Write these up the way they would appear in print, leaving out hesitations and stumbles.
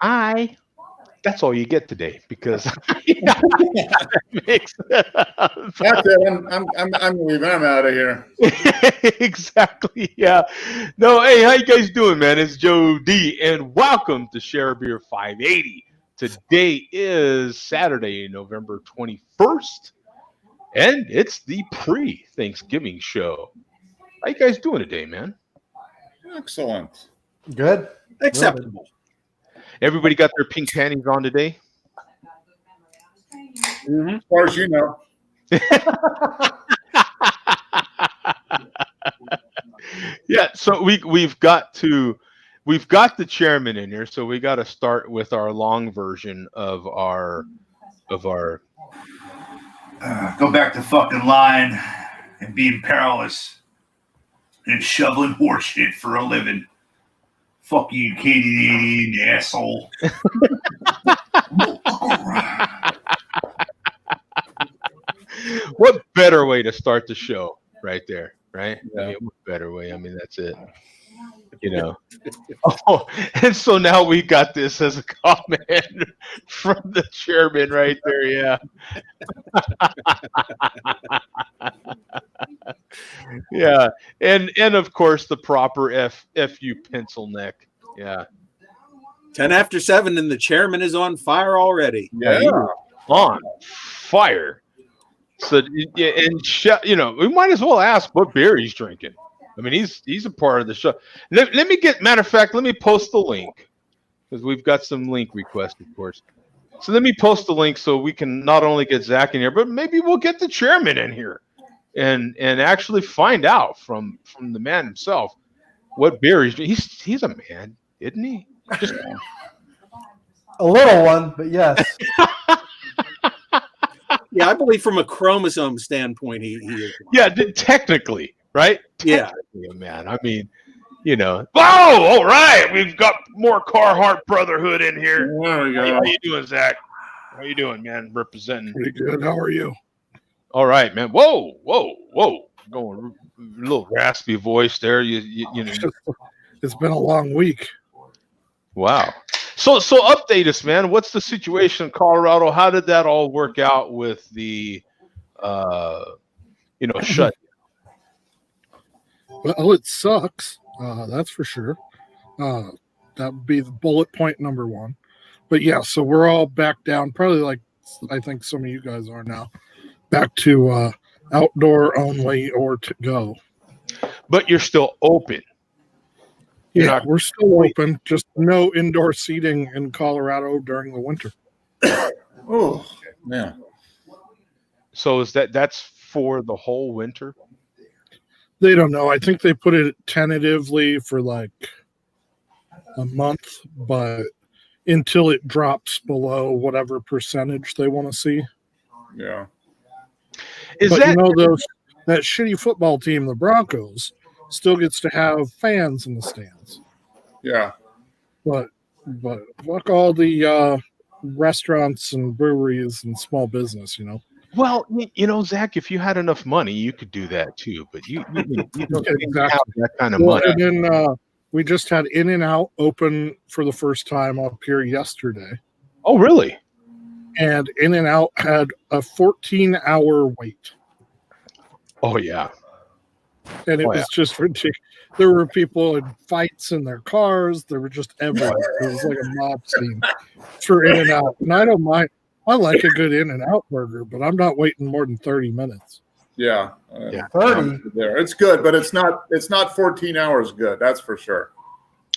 Hi. That's all you get today because makes That's it. I'm leaving. I'm out of here. exactly. Yeah. No. Hey, how you guys doing, man? It's Joe D, and welcome to Share Beer 580. Today is Saturday, November 21st, and it's the pre-Thanksgiving show. How you guys doing today, man? Excellent. Good. Acceptable. Everybody got their pink panties on today? As far as you know. Yeah, so we've got the chairman in here, so we got to start with our long version of our Go back to fucking lying and being perilous and shoveling horseshit for a living. Fuck you, Canadian asshole. What better way to start the show right there, right? Yeah. I mean, what better way? I mean, that's it. You know. Oh, and so now we got this as a comment from the chairman right there. Yeah. Yeah, and of course the proper FU pencil neck. Yeah. 10 after 7 and the chairman is on fire already. Yeah. On fire. So and we might as well ask what beer he's drinking. I mean, he's a part of the show. Let me matter of fact, let me post the link because we've got some link requests, of course. So let me post the link so we can not only get Zach in here, but maybe we'll get the chairman in here and actually find out from the man himself what beer he's drinking. He's a man, isn't he? Just a little one, but yes. Yeah, I believe from a chromosome standpoint, he is. Yeah, technically, right? Yeah. Technically a man. I mean, Whoa! All right, we've got more Carhartt brotherhood in here. There we go. How you doing, Zach? How you doing, man? Representing. Pretty good. How are you? All right, man. Whoa! Going a little raspy voice there. You know. It's been a long week. Wow. So update us, man. What's the situation in Colorado? How did that all work out with the, shut? Well, it sucks. That's for sure. That would be the bullet point number one. But yeah, so we're all back down, probably like I think some of you guys are now, back to outdoor only or to go. But you're still open. Yeah, we're still open. Just no indoor seating in Colorado during the winter. Oh, yeah. So that's for the whole winter? They don't know. I think they put it tentatively for like a month, but until it drops below whatever percentage they want to see. Yeah. That shitty football team, the Broncos, still gets to have fans in the stands. Yeah. But fuck all the restaurants and breweries and small business, Well, Zach, if you had enough money, you could do that too. But you don't exactly have that kind of money. And then we just had In-N-Out open for the first time up here yesterday. Oh, really? And In-N-Out had a 14-hour wait. Oh, yeah. And it was just ridiculous. There were people in fights in their cars. They were just everywhere. It was like a mob scene for In-N-Out. And I don't mind. I like a good In-N-Out burger, but I'm not waiting more than 30 minutes. Yeah. 30. There. It's good, but it's not 14 hours good. That's for sure.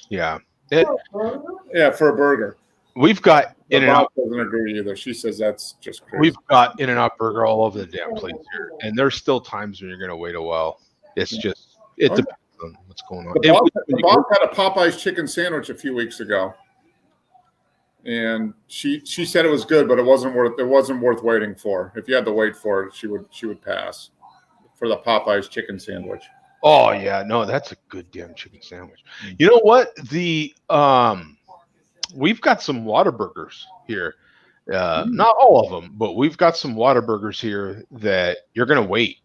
Yeah. Yeah, for a burger. We've got In-N-Out. Doesn't agree either. She says that's just crazy. We've got In-N-Out burger all over the damn place here. And there's still times when you're going to wait a while. It's just, it depends on what's going on. The boss had a Popeye's chicken sandwich a few weeks ago. And she said it was good, but it wasn't worth waiting for. If you had to wait for it, she would pass for the Popeye's chicken sandwich. Oh yeah, no, that's a good damn chicken sandwich. You know what? We've got some Whataburgers here. Not all of them, but we've got some Whataburgers here that you're gonna wait.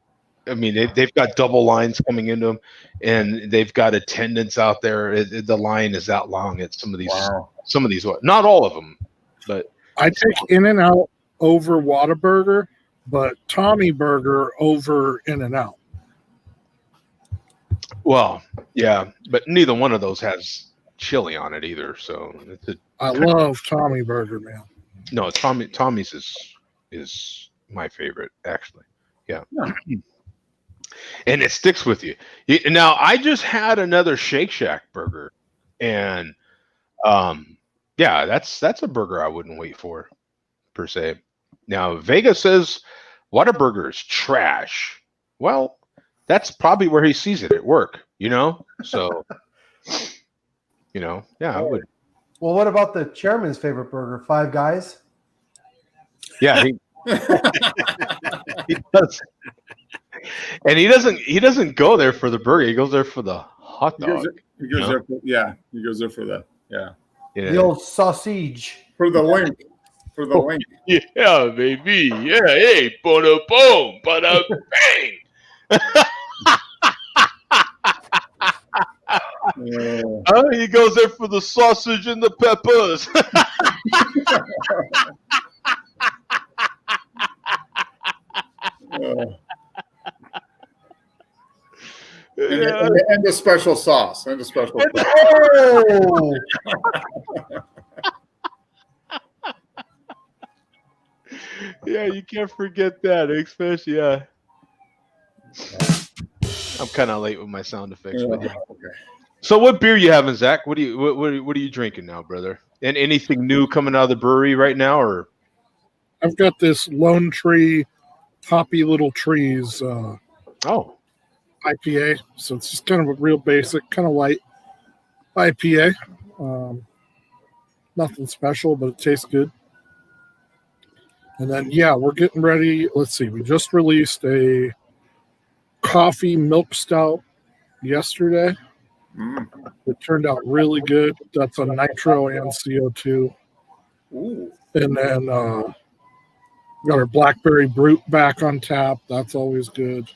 I mean, they've got double lines coming into them, and they've got attendants out there. The line is that long at some of these. Wow. Some of these, not all of them, but I take In-N-Out over Whataburger, but Tommy Burger over In-N-Out. well, yeah, but neither one of those has chili on it either. So I love Tommy Burger, man. no, Tommy's is my favorite actually. Yeah. And it sticks with you. Now, I just had another Shake Shack burger, and yeah, that's a burger I wouldn't wait for, per se. Now, Vega says Whataburger is trash. Well, that's probably where he sees it at work, So, yeah, I would. Well, what about the chairman's favorite burger, Five Guys? Yeah, he does. And he doesn't go there for the burger. He goes there for the hot dog. He goes there for, he goes there for The old sausage. for the link. For the link. Yeah, baby. Yeah, hey, bada boom, bada bang. He goes there for the sausage and the peppers. And the special sauce. And the special sauce. Oh! Yeah, you can't forget that, especially I'm kind of late with my sound effects, but yeah. Okay. So, what beer you having, Zach? What are you drinking now, brother? And anything new coming out of the brewery right now, or? I've got this Lone Tree, Hoppy Little Trees IPA. So it's just kind of a real basic, kind of light IPA. Nothing special, but it tastes good. And then, we're getting ready. Let's see. We just released a coffee milk stout yesterday. It turned out really good. That's a nitro and CO2. Ooh. And then got our Blackberry Brute back on tap. That's always good.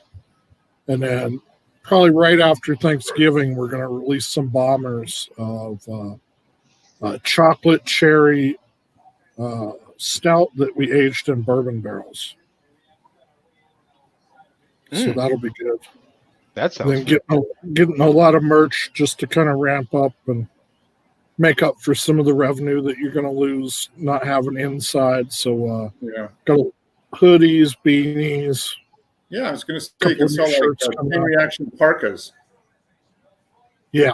And then probably right after Thanksgiving, we're going to release some bombers of chocolate cherry stout that we aged in bourbon barrels. So that'll be good. That sounds good. Getting a lot of merch just to kind of ramp up and make up for some of the revenue that you're going to lose not having inside. So got hoodies, beanies. Yeah, I was going to say you can sell like reaction parkas. Yeah.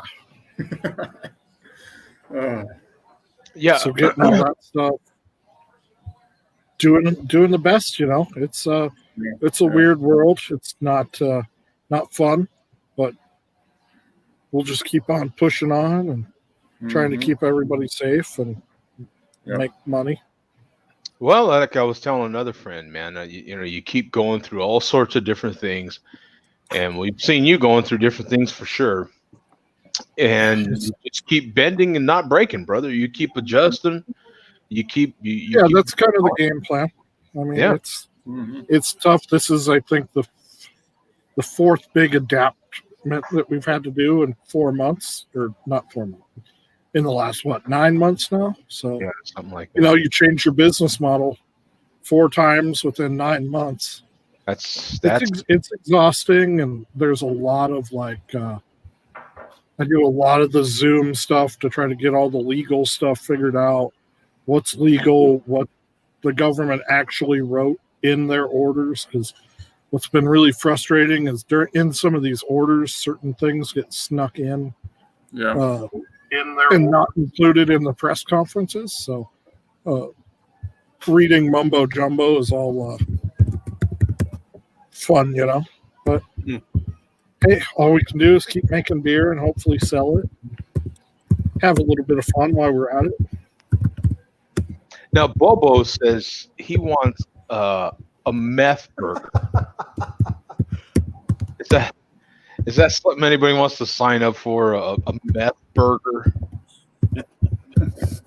Yeah. So getting all that stuff. Doing the best, It's a weird world. It's not fun, but we'll just keep on pushing on and trying to keep everybody safe and make money. Well, like I was telling another friend, man, you keep going through all sorts of different things, and we've seen you going through different things for sure. And you just keep bending and not breaking, brother. You keep adjusting. You keep. That's kind of the game plan. I mean, it's tough. This is, I think, the fourth big adaptment that we've had to do in 4 months, or not 4 months. In the last 9 months now. So something like that. You change your business model 4 times within 9 months. It's exhausting, and there's a lot of I do a lot of the Zoom stuff to try to get all the legal stuff figured out. What's legal, what the government actually wrote in their orders, because what's been really frustrating is in some of these orders, certain things get snuck in. Yeah. And not included in the press conferences. So reading mumbo jumbo is all fun, But hey, all we can do is keep making beer and hopefully sell it. Have a little bit of fun while we're at it. Now, Bobo says he wants a meth burger. Is that something anybody wants to sign up for? A meth burger?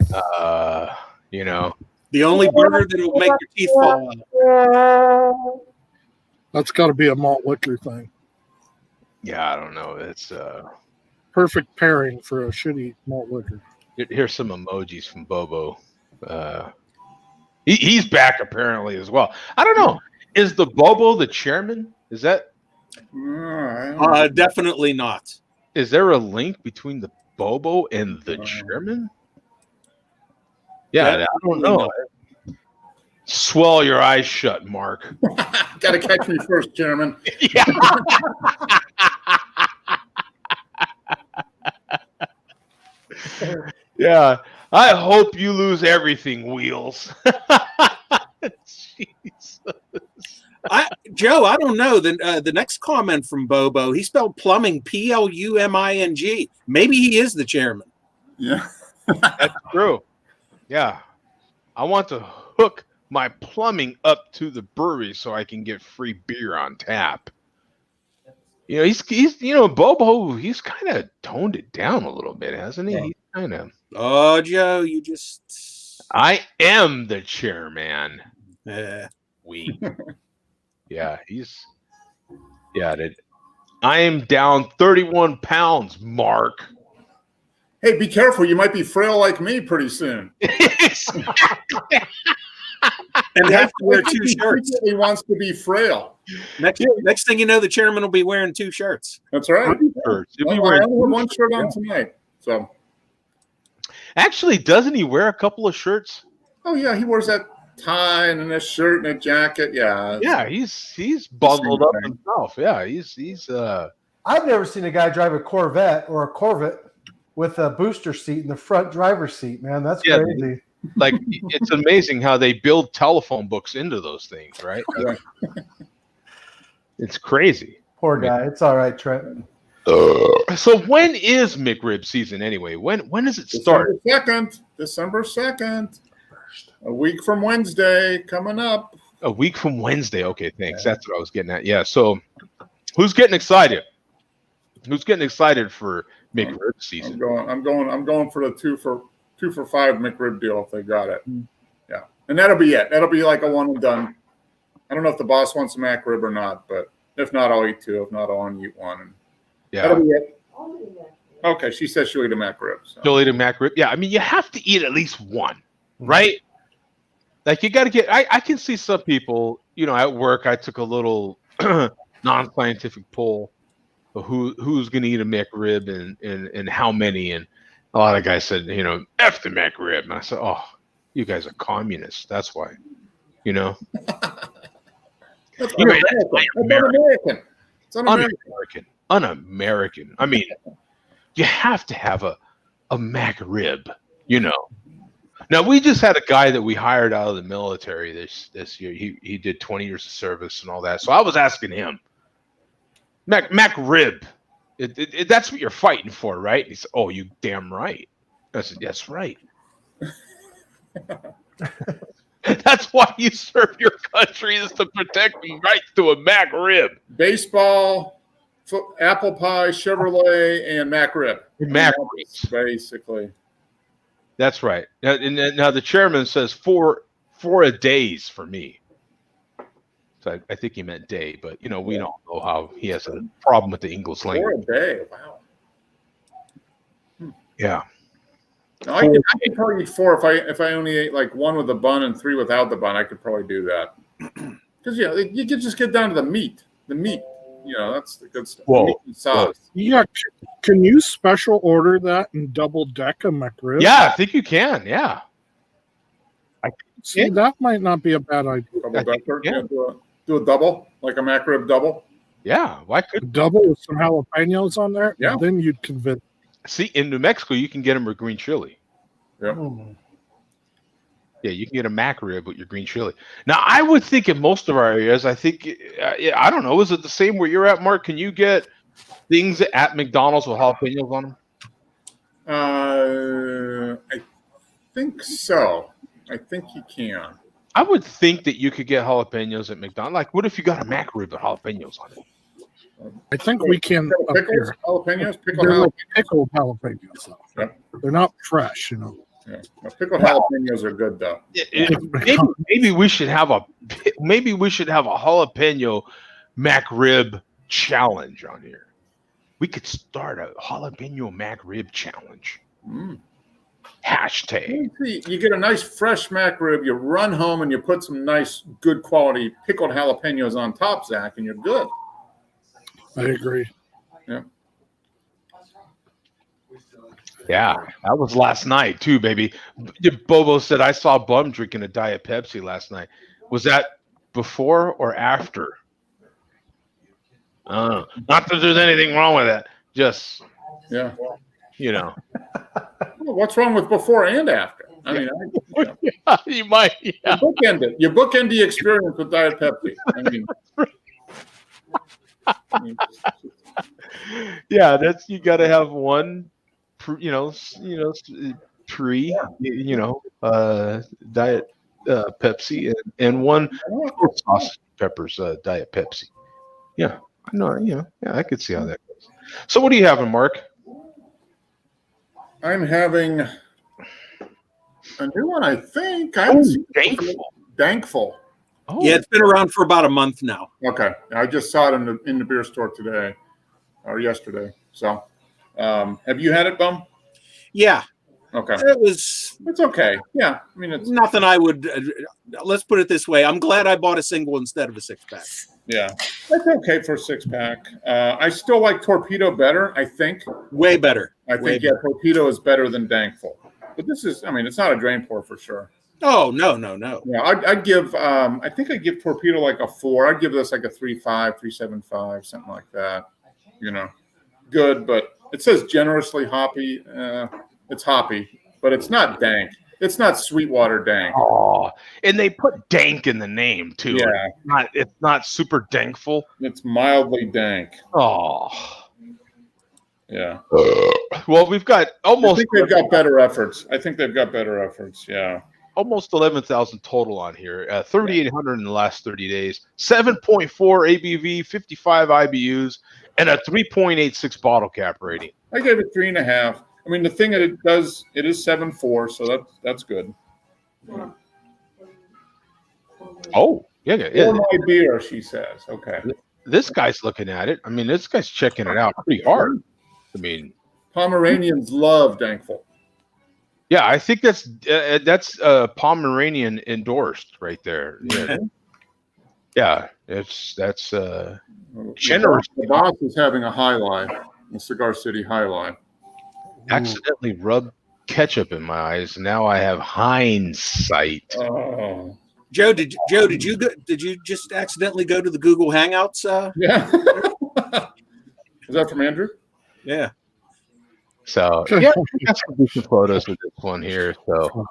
The only burger that will make your teeth fall out. That's got to be a malt liquor thing. Yeah, I don't know. It's Perfect pairing for a shitty malt liquor. here's some emojis from Bobo. He's back apparently as well. I don't know. Is the Bobo the chairman? Is that? Definitely not. Is there a link between the Bobo and the chairman? Yeah, I don't know. Not. Swell your eyes shut, Mark. Got to catch me first, Chairman. Yeah. Yeah. I hope you lose everything, Wheels. Jesus. Joe, I don't know. The next comment from Bobo, he spelled plumbing Pluming. Maybe he is the chairman. Yeah. That's true. Yeah. I want to hook my plumbing up to the brewery so I can get free beer on tap. You know, he's Bobo, he's kind of toned it down a little bit, hasn't he? Yeah. He's kind of. Oh, Joe, you just. I am the chairman. Yeah. Yeah, I am down 31 pounds, Mark. Hey, be careful. You might be frail like me pretty soon. And have to wear two shirts. He wants to be frail. Next thing you know, the chairman will be wearing two shirts. That's right. Shirts. You'll be Well, I wearing only have one shirt on tonight. So. Actually, doesn't he wear a couple of shirts? Oh yeah, he wears that tie and a shirt and a jacket. Yeah. Yeah, he's bundled up himself. Yeah, he's I've never seen a guy drive a Corvette or a Corvette with a booster seat in the front driver's seat, man. That's crazy. like it's amazing how they build telephone books into those things, right? Yeah. It's crazy. Poor guy. It's all right, Trent. So when is McRib season anyway? When does it start? December 2nd. A week from Wednesday coming up. A week from Wednesday. Okay, thanks. That's what I was getting at. Yeah. So who's getting excited? Who's getting excited for McRib season? I'm going for the 2 for $5 McRib deal if they got it. Yeah. And that'll be it. That'll be like a one and done. I don't know if the boss wants a McRib or not, but if not, I'll eat 2. If not, I'll only eat 1. And Yeah. that'll be it. Okay, she says she'll eat a McRib. So. She'll eat a McRib. Yeah, I mean you have to eat at least one, right? Like you got to get. I can see some people. You know, at work, I took a little non-scientific poll of who's going to eat a McRib and how many, and a lot of guys said, you know, F the McRib, and I said, oh, you guys are communists. That's why, you know. That's un-American. It's un-American. Un-American. I mean, you have to have a McRib, you know. Now we just had a guy that we hired out of the military this year. He did 20 years of service and all that. So I was asking him, McRib, that's what you're fighting for, right? He said, "Oh, you damn right." I said, "That's right." That's why you serve your country, is to protect the right to a McRib. Baseball, apple pie, Chevrolet, and McRib. McRibs, basically. That's right. Now the chairman says four a days for me. So I think he meant day, but you know we don't know how he has a problem with the English language. 4 a day, wow. Yeah. No, I could probably eat 4 if I only ate like 1 with a bun and 3 without the bun. I could probably do that because you could just get down to the meat. The meat, you know, that's the good stuff. Whoa. Meat and sauce. Yeah, can you special order that and double deck a McRib? Yeah, I think you can. Yeah. See, that might not be a bad idea. Double decker. Yeah. Do a double, like a McRib double. Yeah. Why couldn't Double with some jalapenos on there? Yeah. Then you'd convince. see in New Mexico you can get them with green chili. Yeah. Yeah, you can get a McRib with your green chili. Now, I would think in most of our areas, I think, I don't know, is it the same where you're at, Mark? Can you get things at McDonald's with jalapenos on them? I think so. I think you can. I would think that you could get jalapenos at McDonald's. Like, what if you got a McRib with jalapenos on it? I think we can up Pickles, here. jalapenos, They're like pickled jalapenos. Though. Yep. They're not fresh, you know. Yeah. Pickled jalapenos are good though. Maybe we should have a jalapeno McRib challenge on here. We could start a jalapeno McRib challenge. Hashtag. You get a nice fresh McRib, you run home and you put some nice, good quality pickled jalapenos on top, Zach, and you're good. I agree. Yeah. Yeah, that was last night too, baby. Bobo said I saw Bum drinking a Diet Pepsi last night. Was that before or after? Not that there's anything wrong with that. Just Yeah. Well, what's wrong with before and after? I mean, you might. Yeah. You bookend it. You bookend the experience with Diet Pepsi. Yeah, that's you got to have one, Diet Pepsi and one sauce peppers Diet Pepsi. Yeah, I know. Yeah, I could see how that goes. So, what are you having, Mark? I'm having a new one, I think. Dankful. Oh. Yeah, it's been around for about a month now. Okay, I just saw it in the beer store today or yesterday. So, have you had it, Bum? Yeah. Okay. It's okay. Yeah, I mean it's nothing I would. Let's put it this way: I'm glad I bought a single instead of a 6-pack. Yeah, that's okay for a 6-pack. I still like Torpedo better. I think way better. I think Torpedo is better than Dankful. But this is, I mean, it's not a drain pour for sure. Oh no. Yeah, I'd give. I think I'd give Torpedo like a 4. I'd give this like a 3.5, 3.75, something like that. Good, but it says generously hoppy. It's hoppy, but it's not dank. It's not Sweetwater dank. Oh, and they put dank in the name too. Yeah, it's not super dankful. It's mildly dank. Oh, yeah. Well, we've got almost. I think they've got better efforts. Yeah. Almost 11,000 total on here. 3,800 in the last 30 days. 7.4 ABV, 55 IBUs, and a 3.86 bottle cap rating. I gave it 3.5. I mean, the thing that it does, it is 7.4, so that's good. Oh, yeah. For my beer, she says. Okay. This guy's looking at it. I mean, this guy's checking it out pretty hard. I mean, Pomeranians love Dankful. Yeah, I think that's Pomeranian endorsed right there. Yeah, that's generous. The boss is having a high line, the Cigar City High Line. Accidentally rubbed ketchup in my eyes. Now I have hindsight. Oh. Joe, did you just accidentally go to the Google Hangouts? Yeah. Is that from Andrew? Yeah. So yeah, we got some decent photos with this one here. So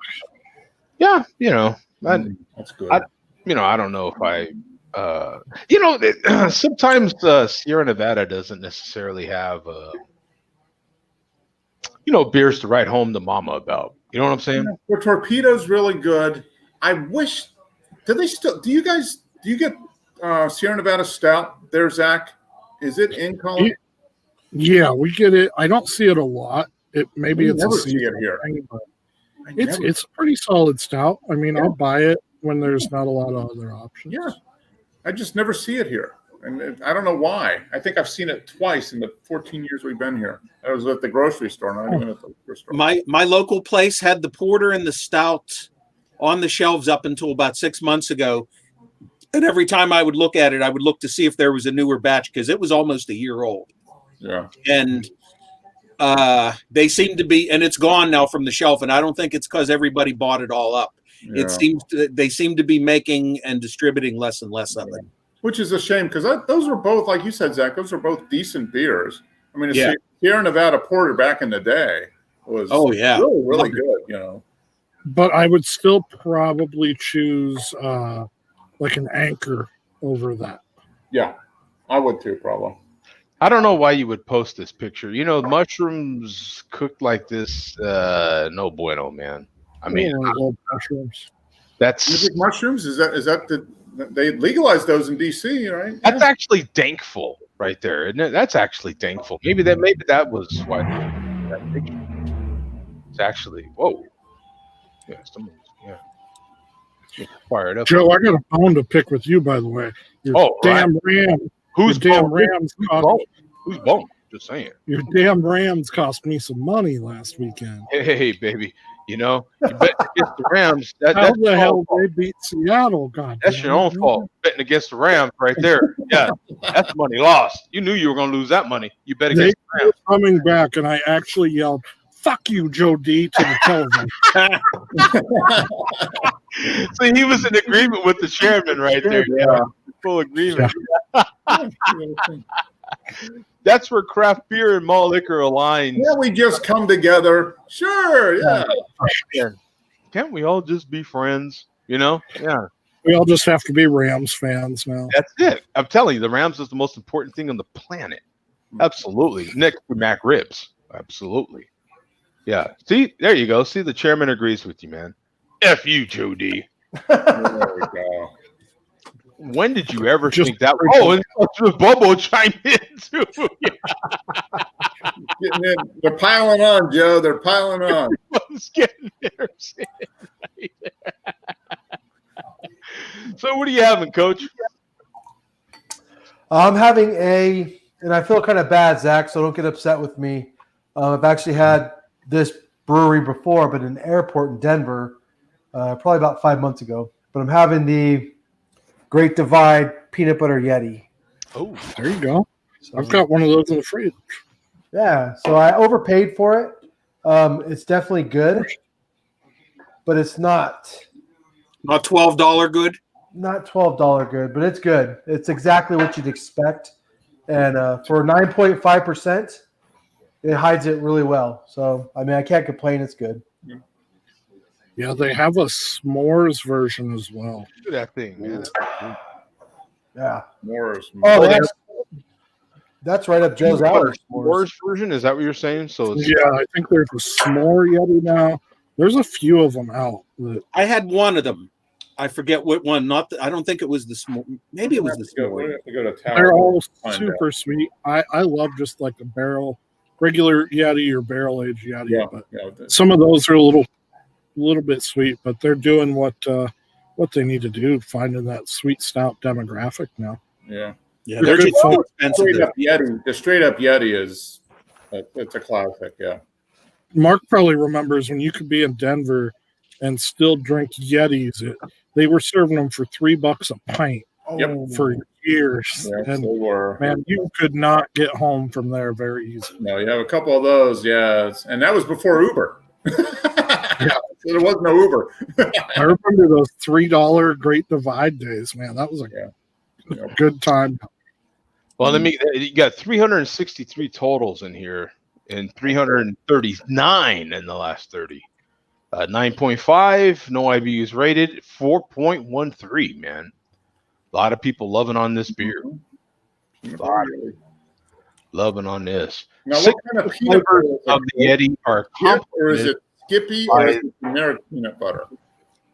yeah, that's good. I don't know if sometimes Sierra Nevada doesn't necessarily have beers to write home to mama about. You know what I'm saying? The Torpedo's really good. I wish. Do you get Sierra Nevada Stout there, Zach? Is it in Colorado? Yeah, we get it. I don't see it a lot. It's never a see it here. It's a pretty solid stout. I mean, I'll buy it when there's not a lot of other options. Yeah, I just never see it here, and I don't know why. I think I've seen it twice in the 14 years we've been here. I was at the grocery store, not even at the liquor store. My local place had the porter and the stout on the shelves up until about 6 months ago. And every time I would look at it, I would look to see if there was a newer batch because it was almost a year old. Yeah. And they seem to be, and it's gone now from the shelf. And I don't think it's because everybody bought it all up. Yeah. They seem to be making and distributing less and less of it. Which is a shame because those were both, like you said, Zach, those are both decent beers. I mean, Sierra Nevada Porter back in the day was really, really good, But I would still probably choose like an Anchor over that. Yeah, I would too, probably. I don't know why you would post this picture. Mushrooms cooked like this, no bueno, man. I mean, I love mushrooms. That's music mushrooms. Is that they legalized those in DC, right? That's actually Dankful right there, isn't it? That's actually Dankful. Maybe that was why that picture. It's actually yeah, fired up. Joe, I got a bone to pick with you, by the way. Damn Ram Who's Your damn boned? Rams Who's cost, boned? Who's boned? Just saying. your damn Rams cost me some money last weekend. Hey, baby, you bet against the Rams. How That's the your hell own fault. they beat Seattle? God, That's your own fault. Betting against the Rams right there. Yeah, that's money lost. You knew you were going to lose that money. You bet They against the were Rams. coming back, and I actually yelled, "Fuck you, Joe D," to the television. So he was in agreement with the chairman right there. Yeah. Full agreement. That's where craft beer and malt liquor aligns. Yeah, we just come together. Sure, yeah. Can't we all just be friends? Yeah. We all just have to be Rams fans now. That's it. I'm telling you, the Rams is the most important thing on the planet. Absolutely. Next to Mac Ribs. Absolutely. Yeah. See, there you go. See, the chairman agrees with you, man. F you, Joe D. There we go. When did you ever Just think that? Oh, and Bobo chimed in too. Getting in. They're piling on, Joe. They're piling on. Everyone's getting there. Right there. So, what are you having, Coach? I'm having and I feel kind of bad, Zach, so don't get upset with me. I've actually had this brewery before, but in an airport in Denver, probably about 5 months ago. But I'm having the Great Divide Peanut Butter Yeti. Oh, There you go. So, I've got one of those in the fridge. yeah, so I overpaid for it. It's definitely good, but it's not $12 good. not $12 good, but it's good. It's exactly what you'd expect. And for 9.5%, it hides it really well. So, I mean, I can't complain. It's good. Yeah, they have a s'mores version as well. look at that thing, man. Yeah. Morris. Oh, that's right up Joe's alley. S'mores version? Is that what you're saying? So it's Yeah, I think there's a s'more Yeti now. There's a few of them out. That, I had one of them. I forget what one. I don't think it was the small. Maybe it was the We small. have to go to town. they're all Find super sweet. I love just like a regular Yeti or barrel aged Yeti. Yeah, But yeah. some of those are a little bit sweet, but they're doing what they need to do, finding that sweet stout demographic now. Yeah. Yeah, they're Good just so fun. expensive. Straight up Yeti. The straight up Yeti is it's a classic. Yeah. Mark probably remembers when you could be in Denver and still drink Yetis. They were serving them for $3 a pint Yep. for years, Yes, and they were. man, you could not get home from there very easily. No, you have a couple of those, yeah, and that was before Uber. So there was no Uber. I remember those $3 Great Divide days, man. That was a Yeah. good time. well. You got 363 totals in here, and 339 in the last 30. 9.5, no IBUs rated. 4.13, man. A lot of people loving on this beer. Loving on this. Now, Six what kind of peanut butter flavors is of the Yeti are Skip, or is complemented it Skippy, or is it generic peanut butter?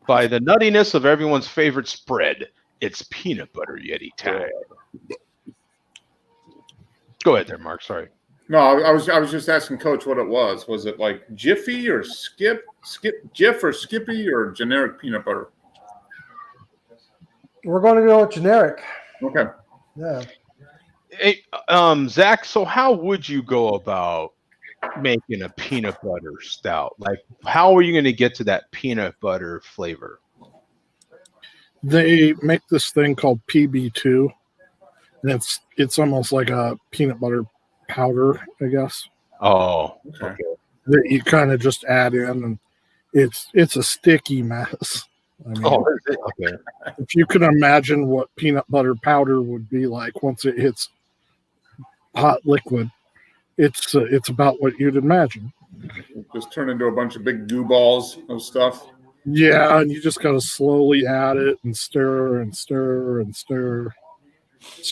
by the nuttiness of everyone's favorite spread. It's peanut butter Yeti time. Go ahead there, Mark. Sorry. No, I was just asking Coach what it was. Was it like Jiffy or Jif or Skippy or generic peanut butter? We're going to go with generic. Okay. Yeah. Hey, Zach, so how would you go about making a peanut butter stout? Like, how are you going to get to that peanut butter flavor? They make this thing called PB2, and it's almost like a peanut butter powder, I guess, Oh, Okay. that you kind of just add in, and it's a sticky mess. I mean, okay. if you can imagine what peanut butter powder would be like once it hits hot liquid, it's about what you'd imagine. Just turn into a bunch of big goo balls of stuff. Yeah, and you just got to slowly add it and stir and stir and stir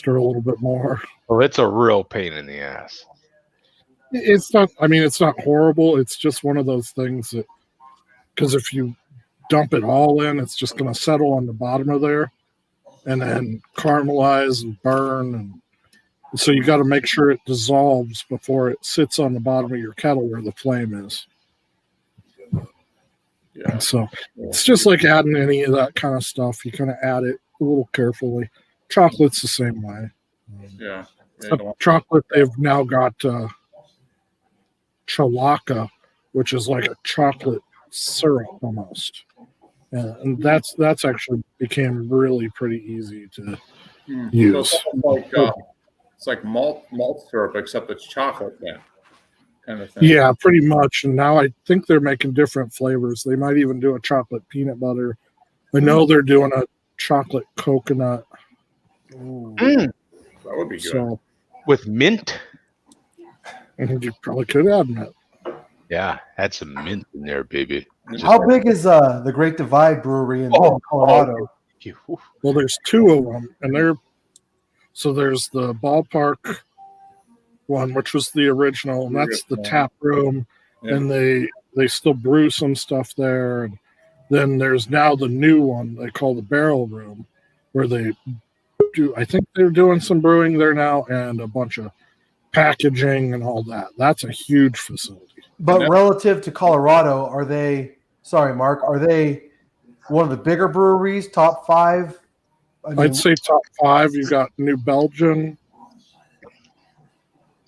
a little bit more. Oh, it's a real pain in the ass. It's not horrible. It's just one of those things that, because if you dump it all in, it's just going to settle on the bottom of there and then caramelize and burn. And so you got to make sure it dissolves before it sits on the bottom of your kettle where the flame is. Yeah. So it's just like adding any of that kind of stuff. You kind of add it a little carefully. Chocolate's the same way. Yeah. Chocolate, they've now got Chalaka, which is like a chocolate syrup almost. And that's actually became really pretty easy to use. So it's like malt syrup, except it's chocolate then, kind of thing. Yeah, pretty much. And now I think they're making different flavors. They might even do a chocolate peanut butter. I know they're doing a chocolate coconut. That would be good. So With mint. you probably could add mint. Yeah, add some mint in there, baby. How big is the Great Divide Brewery in Colorado? Well, there's two of them, and there's the ballpark one, which was the original, and that's the tap room, and they still brew some stuff there. And then there's now the new one they call the barrel room, where they do. I think they're doing some brewing there now, and a bunch of packaging and all that. That's a huge facility. But relative to Colorado, are they? Sorry, Mark. Are they one of the bigger breweries? Top 5? I'd say top 5. You got New Belgium,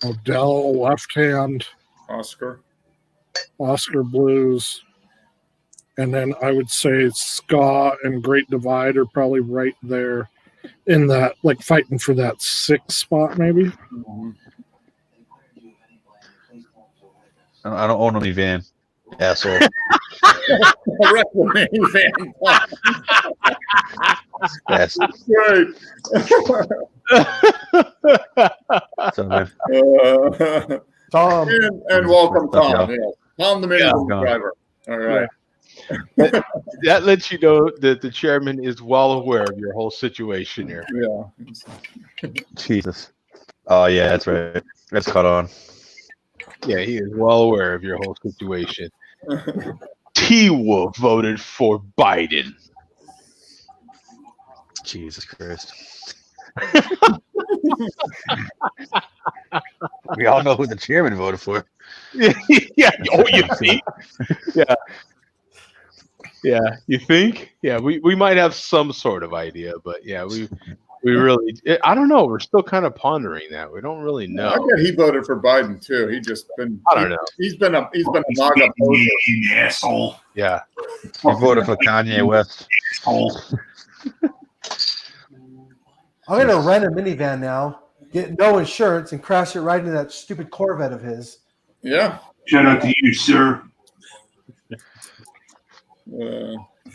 Odell, Left Hand, Oscar Blues, and then I would say Ska and Great Divide are probably right there in that, like fighting for that 6th spot, maybe. I don't own any van, asshole. Yes. Right. So, man, Tom. And welcome, Tom. Yeah. Yeah. Tom, the minivan driver. All right. That lets you know that the chairman is well aware of your whole situation here. Yeah. Jesus. Oh yeah, that's right. That's caught on. Yeah, he is well aware of your whole situation. T-Wolf voted for Biden. Jesus Christ. We all know who the chairman voted for. Yeah. Oh, you think? Yeah. Yeah. You think? Yeah. We might have some sort of idea, but yeah, we really. I don't know. We're still kind of pondering that. We don't really know. I bet he voted for Biden too. He just been. I don't know. He's been a MAGA voter. You asshole. Yeah. He voted for Kanye West. Asshole. I'm going to rent a minivan now, get no insurance, and crash it right into that stupid Corvette of his. Yeah. Shout out to you, sir.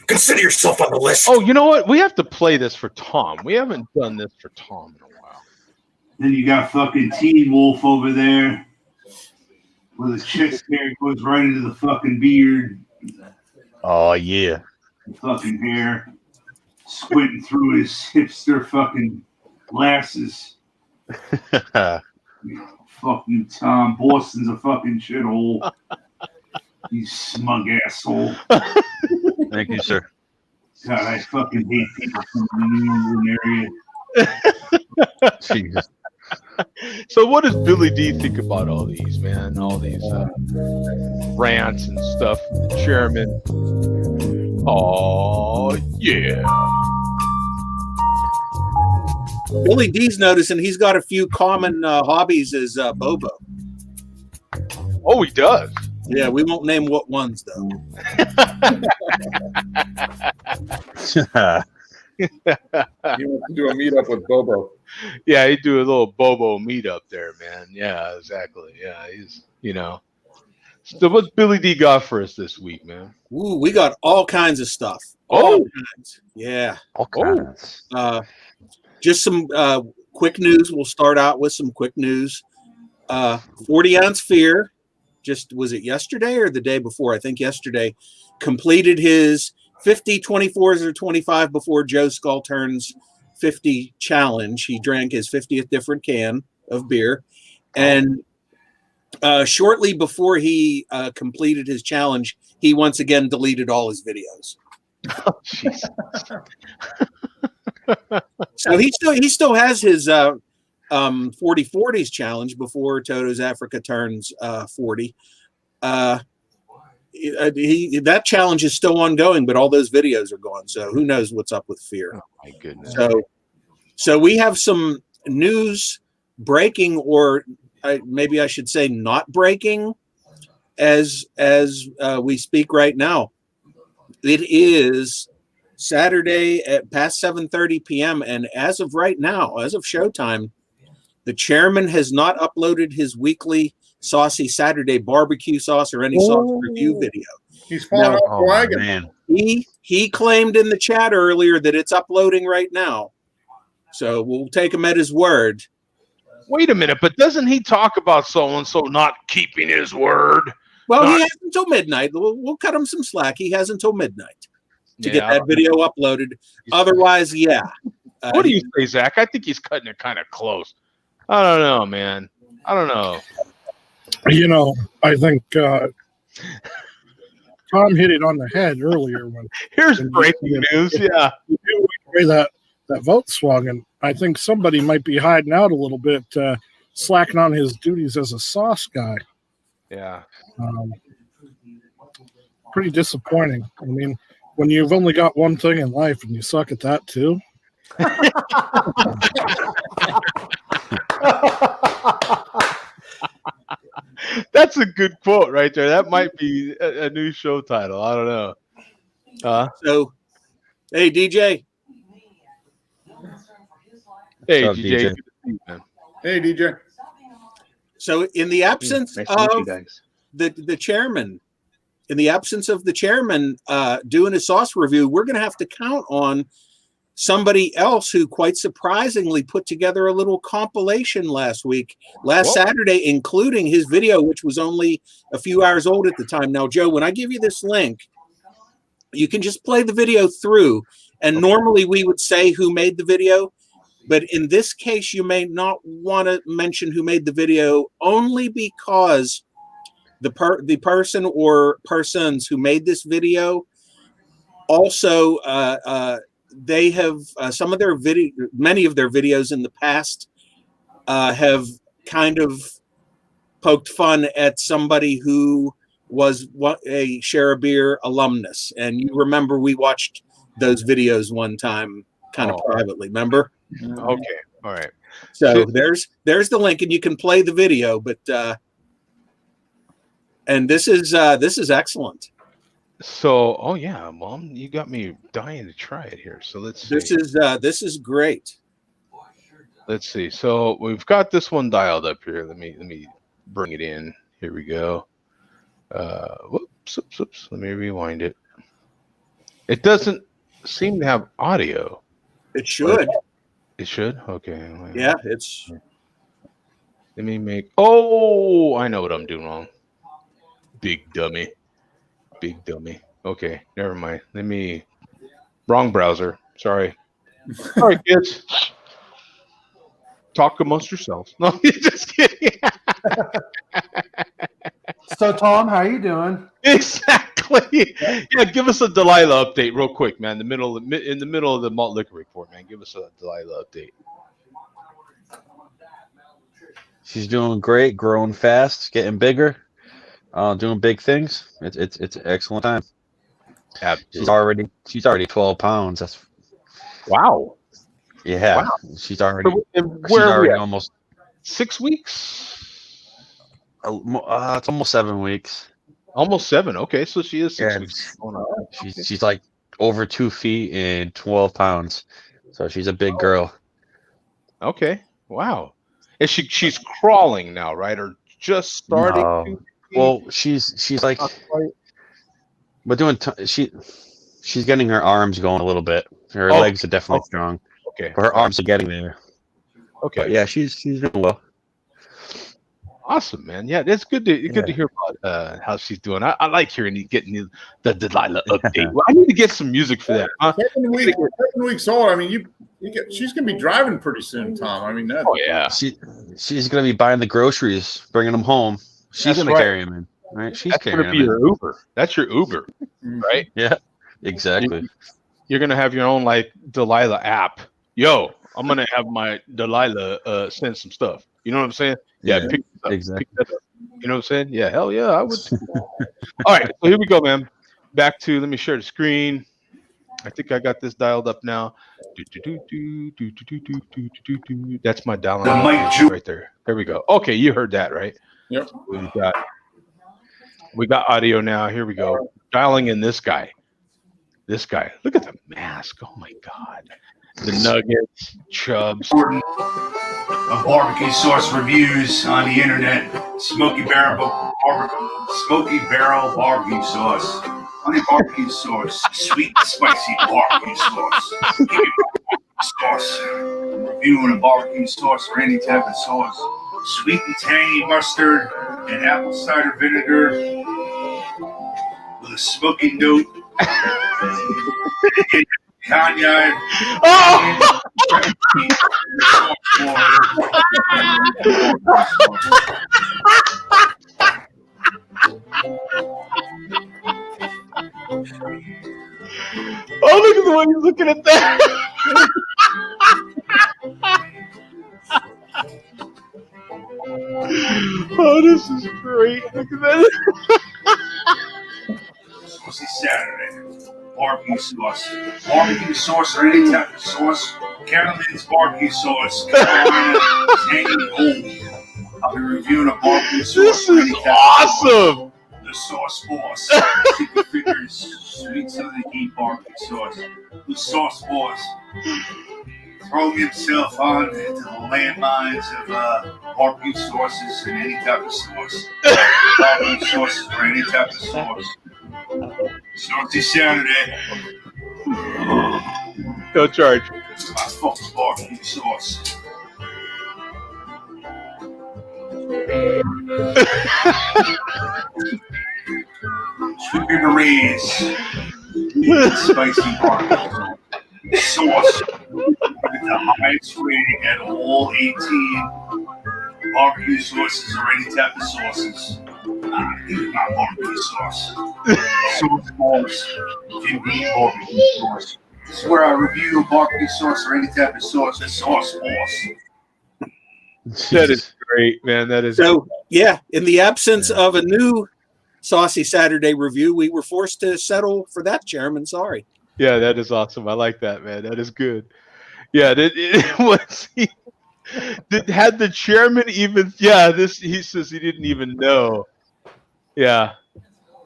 Consider yourself on the list. Oh, you know what? We have to play this for Tom. We haven't done this for Tom in a while. Then you got fucking Teen Wolf over there, where the chest hair goes right into the fucking beard, Oh yeah. fucking hair, squinting through his hipster fucking glasses. Fucking Tom, Boston's a fucking shithole. You smug asshole. Thank you, sir. God, I fucking hate people from the New England area. Jesus. So, what does Billy D think about all these, man? All these rants and stuff. The chairman. Oh yeah. Billy D's noticing he's got a few common hobbies as Bobo. Oh, he does. Yeah, we won't name what ones though. He wants to do a meetup with Bobo. Yeah, he do a little Bobo meetup there, man. Yeah, exactly. Yeah, he's So, what's Billy D got for us this week, man? Ooh, we got all kinds of stuff. Oh. All kinds. Yeah. All kinds. Just some quick news. We'll start out with some quick news. 40-ounce Fear, just was it yesterday or the day before? I think yesterday, completed his 50 24s or 25 before Joe Skull turns 50 challenge. He drank his 50th different can of beer. And shortly before he completed his challenge, he once again deleted all his videos. Oh, jeez. So he still has his 40-40s challenge before Toto's Africa turns 40. That challenge is still ongoing, but all those videos are gone. So who knows what's up with Fear? Oh my goodness. So we have some news breaking, or maybe I should say not breaking, as we speak right now. It is Saturday at past 7:30 p.m. and as of right now, as of showtime, the chairman has not uploaded his weekly Saucy Saturday barbecue sauce or any sauce review video. He's falling off the Oh wagon. man. He claimed in the chat earlier that it's uploading right now. So we'll take him at his word. Wait a minute, but doesn't he talk about so-and-so not keeping his word? Well, Not- he has until midnight. We'll cut him some slack. He has until midnight to get Yeah, that video uploaded. Otherwise, yeah. What do you say, Zach? I think he's cutting it kind of close. I don't know, man. I don't know. You know, I think Tom hit it on the head earlier when Here's breaking news. Yeah. the way that vote swung, and I think somebody might be hiding out a little bit, slacking on his duties as a sauce guy. Yeah. Pretty disappointing. I mean, when you've only got one thing in life and you suck at that too. That's a good quote right there. That might be a new show title. I don't know. So, hey, DJ. Hey, What's up, DJ. DJ? Good to see you, man. Hey, DJ. So, in the absence Nice to meet you of guys. the chairman, in the absence of the chairman doing a sauce review, we're going to have to count on somebody else who quite surprisingly put together a little compilation last Saturday, including his video, which was only a few hours old at the time. Now, Joe, when I give you this link, you can just play the video through. And normally we would say who made the video. But in this case, you may not want to mention who made the video, only because the person or persons who made this video also they have some of their many of their videos in the past have kind of poked fun at somebody who was a Share a Beer alumnus. And you remember we watched those videos one time kind of privately, remember? Okay. All right. So there's the link, and you can play the video. But and this is excellent. So, oh yeah, Mom, you got me dying to try it here. So let's see. This is great. Let's see. So we've got this one dialed up here. Let me bring it in. Here we go. Whoops. Let me rewind it. It doesn't seem to have audio. It should. It should? Okay. Yeah, it's. Let me make. Oh, I know what I'm doing wrong. Big dummy. Okay, never mind. Wrong browser. Sorry. All right, kids. Talk amongst yourselves. No, just kidding. So, Tom, how you doing? Exactly. Yeah, give us a Delilah update real quick, man. In the middle of the malt liquor report, man. Give us a Delilah update. She's doing great, growing fast, getting bigger, doing big things. It's an excellent time. Absolutely. She's already 12 pounds. That's Wow. yeah. Wow. She's already She's already almost 6 weeks. it's almost 7 weeks. Almost 7. Okay, so she is 6 Yeah, weeks. Oh, no. She's like over 2 feet and 12 pounds. So she's a big girl. Okay. Wow. Is she's crawling now, right? Or just starting? No. Well, she's like, but she's getting her arms going a little bit. Her legs are definitely strong. Okay. But her arms are getting there. Okay. But yeah, she's doing well. Awesome, man. Yeah, that's good to hear about how she's doing. I like getting the Delilah update. Well, I need to get some music for that. Huh? 7 weeks old. I mean, she's gonna be driving pretty soon, Tom. I mean, that. Oh yeah. She's gonna be buying the groceries, bringing them home. She's That's gonna right. carry them in, right? She's That's carrying gonna be them in. your Uber. That's your Uber, right? Yeah, exactly. You're gonna have your own like Delilah app. Yo, I'm gonna have my Delilah send some stuff. You know what I'm saying? Yeah, pick that up, exactly. pick that up. You know what I'm saying? Yeah, hell yeah, I would. All right, so here we go, man. Back to let me share the screen. I think I got this dialed up now. That's my dialing The mic up right there. There we go. Okay, you heard that, right? Yep. We got audio now. Here we go. Dialing in this guy. This guy. Look at the mask. Oh my God. The nuggets, chubs. Of barbecue sauce reviews on the internet. Smoky Barrel barbecue sauce. Honey barbecue sauce. Sweet and spicy barbecue sauce. Sauce. Reviewing a barbecue sauce or any type of sauce. Sweet and tangy mustard and apple cider vinegar with a smoky note. Cognac. Oh! Oh, look at the way he's looking at that. Oh, this is great. Look at that. Saucy Saturday. Barbecue sauce. Barbecue sauce or any type of sauce. Carolyn's barbecue sauce. Carolina tangy gold. I'll be reviewing a barbecue sauce. This or is any type of awesome. sauce. The sauce boss. Chicken fingers. Sweet Southern heat barbecue sauce. The sauce boss. Throwing himself on to the landmines of barbecue sauces and any type of sauce. Barbecue sauces or any type of sauce. Saucy Saturday. No charge. My fucking barbecue sauce. Sweet Vietnamese. Spicy barbecue sauce. With the highest rating at all 18 barbecue sauces or any type of sauces. My barbecue sauce. Sauce balls. Jim Beam barbecue sauce. This is where I review barbecue sauce or any type of sauce. The sauce balls. That is great, man. That is So, yeah, in the absence of a new Saucy Saturday review, we were forced to settle for that, Chairman. Sorry. Yeah, that is awesome. I like that, man. That is good. Yeah, it was. Had the chairman even? Yeah, he says he didn't even know. Yeah.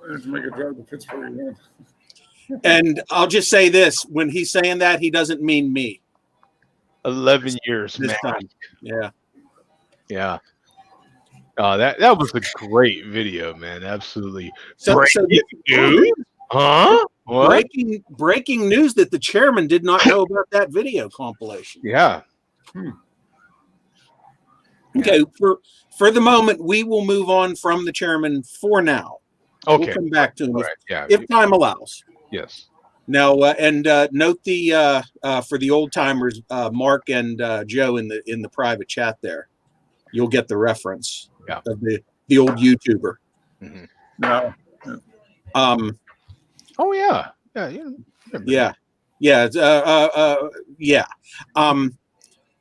Let's make a drive to Pittsburgh again. And I'll just say this: when he's saying that, he doesn't mean me. 11 years, This man. time. Yeah. Yeah. That was a great video, man. Absolutely. So Breaking news? Huh? What? breaking news that the chairman did not know about that video compilation. Yeah. Okay, for the moment, we will move on from the chairman for now. Okay. We'll come back to him All right. Yeah. if time allows. Yes. Now, and note the for the old timers, Mark and Joe in the private chat there. You'll get the reference of the old YouTuber. Mm-hmm. No. Oh yeah. Yeah. Yeah.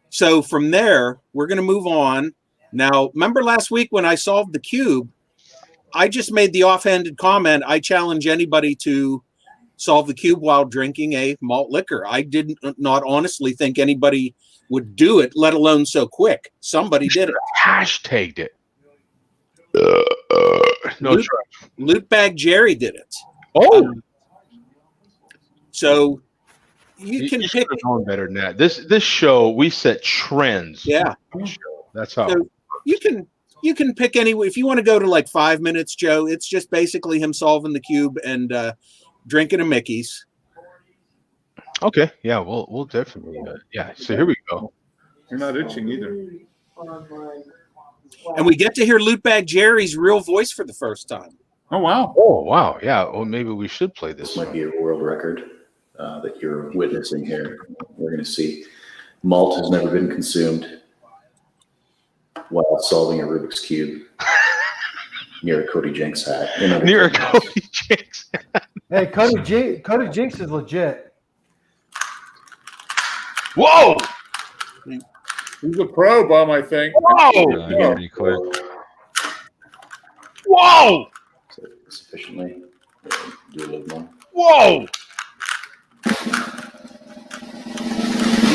So from there, we're going to move on. Now, remember last week when I solved the cube, I just made the offhanded comment. I challenge anybody to solve the cube while drinking a malt liquor. I did not honestly think anybody would do it, let alone so quick. Somebody did it. Hashtagged it. No charge. Loot Bag Jerry did it. Oh. So you can pick. Known better than that. This show, we set trends. Yeah. That's how. So you can pick any. If you want to go to like 5 minutes, Joe, it's just basically him solving the cube and drinking a Mickey's. Okay. Yeah. We'll definitely. Yeah. So here we go. You're not itching either. And we get to hear Loot Bag Jerry's real voice for the first time. Oh wow. Oh wow. Yeah. Well, maybe we should play this. This might be a world record that you're witnessing here. We're going to see malt has never been consumed while solving a Rubik's Cube near a Cody Jenks hat. Near a Cody Jenks hat. Hey, Cody Jinks is legit. Whoa! He's a pro, Bum, I think. Whoa! Pretty quick. Whoa! Sufficiently. Do a little more. Whoa!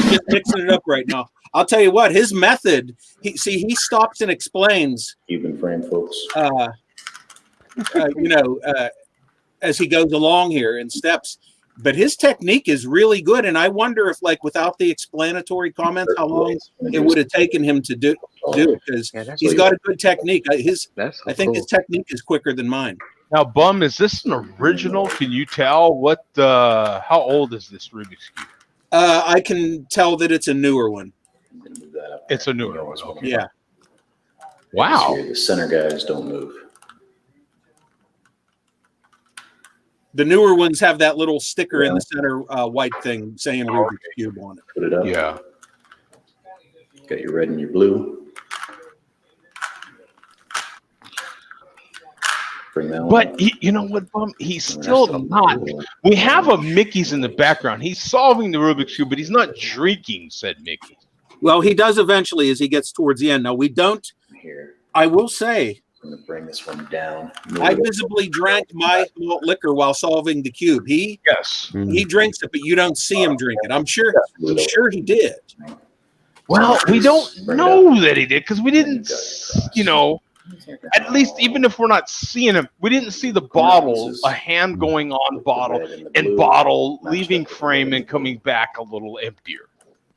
just mixing it up right now. I'll tell you what, his method. He stops and explains. Even frame, folks. As he goes along here in steps. But his technique is really good, and I wonder if, like, without the explanatory comments, how long it would have taken him to do it, because he's got a good technique. I think his technique is quicker than mine. Now, Bum, is this an original? Can you tell how old is this Rubik's Cube? I can tell that it's a newer one. It's a newer one. Okay. Yeah. Wow. The center guys don't move. The newer ones have that little sticker in the center white thing saying Rubik's Cube on it. Put it up. Yeah. Got your red and your blue. Bring that one But up. you know what, Bum? He's still not. We have a Mickey's in the background. He's solving the Rubik's Cube, but he's not drinking said Mickey. Well, he does eventually as he gets towards the end. Now, we don't. Here. I will say, I'm going to bring this one down. I visibly drank my malt liquor while solving the cube. He drinks it, but you don't see him drink it. I'm sure he did. Well, we don't know that he did because we didn't, at least even if we're not seeing him, we didn't see the bottle, a hand going on bottle and bottle leaving frame and coming back a little emptier.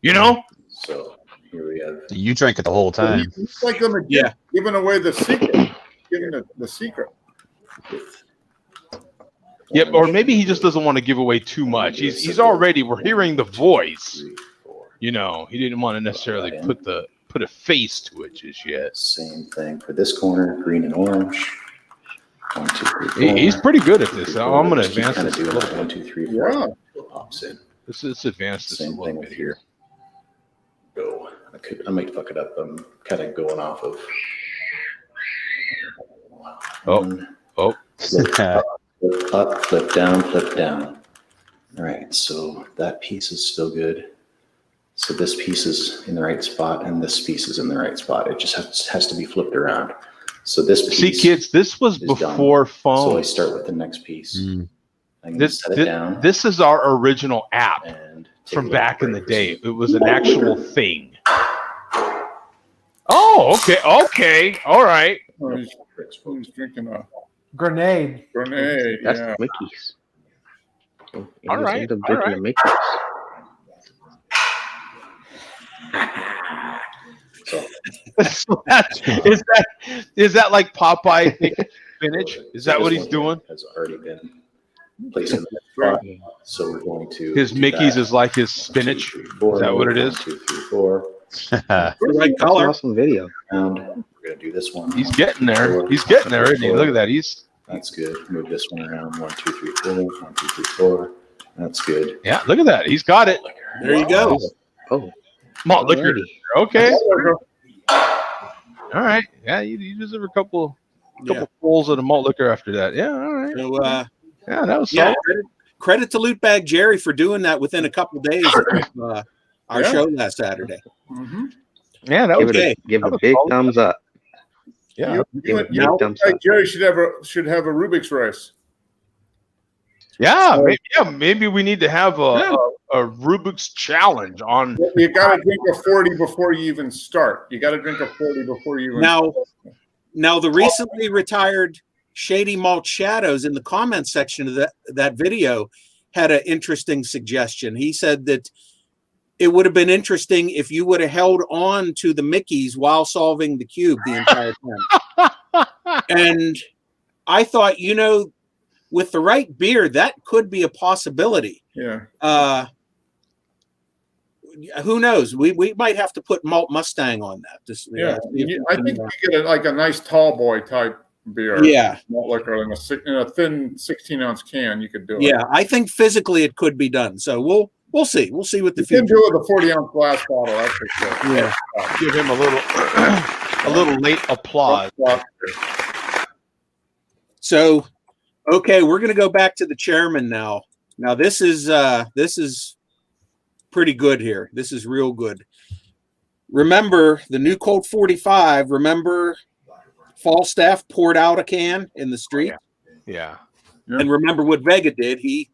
You know? So here we have. You drank it the whole time. It's like them giving away the secret. Giving the secret. Yep, or maybe he just doesn't want to give away too much. He's already, we're hearing the voice. He didn't want to necessarily put a face to it just yet. Same thing for this corner, green and orange. 1, 2, 3, 4. He's pretty good at this. I'm going to advance Kind this of a doing little it. bit. 1, 2, 3, 4. Yeah. Pops in. Let's advance this a Same little thing bit with here. Go. I might fuck it up. I'm kind of going off of. Flip up, flip down, flip down. All right, so that piece is still good. So this piece is in the right spot, and this piece is in the right spot. It just has to be flipped around. So this piece. See, kids, this was before phones. So I start with the next piece. I'm gonna set it down. This is our original app and from back in the day. It was an actual thing. Oh, okay, all right. Who's drinking a Grenade. grenade? That's Yeah. Mickey's. So, All right, end up all drinking right. a Mickey's. So is that like Popeye spinach? Is that what he's doing? Has already been placed in the spot. So we're going to His do Mickey's that. is like his spinach. 1, 2, 3, 4. Is that what it is? 1, 2, 3, 4. Right That's color. an awesome video. And we're gonna do this one. He's getting there. He's getting there, isn't he? Look at that. That's good. Move this one around. 1, 2, 3, 4. 1, 2, 3, 4. That's good. Yeah, look at that. He's got it. There you go. Oh, Malt liquor. alrighty. Okay. All right. Yeah, you deserve a couple pulls of the malt liquor after that. Yeah, all right. So, Yeah, that was yeah, solid. credit to Loot Bag Jerry for doing that within a couple days of our Yeah. show last Saturday. Mm-hmm. Yeah, that was Okay. Give That a was big solid. thumbs up. yeah. Give a You big know, thumbs like up. Jerry should have a Rubik's race. Maybe we need to have a Rubik's challenge on. You got to drink a 40 before you even start. You got to drink a 40 before you even. Now the recently retired Shady Malt Shadows in the comments section of that video had an interesting suggestion. He said that it would have been interesting if you would have held on to the Mickeys while solving the cube the entire time. And I thought, with the right beer, that could be a possibility. Yeah. Who knows? We might have to put Malt Mustang on that. Yeah. I think you get a nice tall boy type beer. Yeah. Malt liquor in a thin 16-ounce can. You could do it. Yeah, I think physically it could be done. So we'll see. We'll see what the You can future. do it with a 40-ounce glass bottle. That's for sure. Yeah. Give him a little late applause. So, okay, we're going to go back to the chairman now. Now this is pretty good here. This is real good. Remember the new Colt 45. Remember Falstaff poured out a can in the street. Yeah. And remember what Vega did. He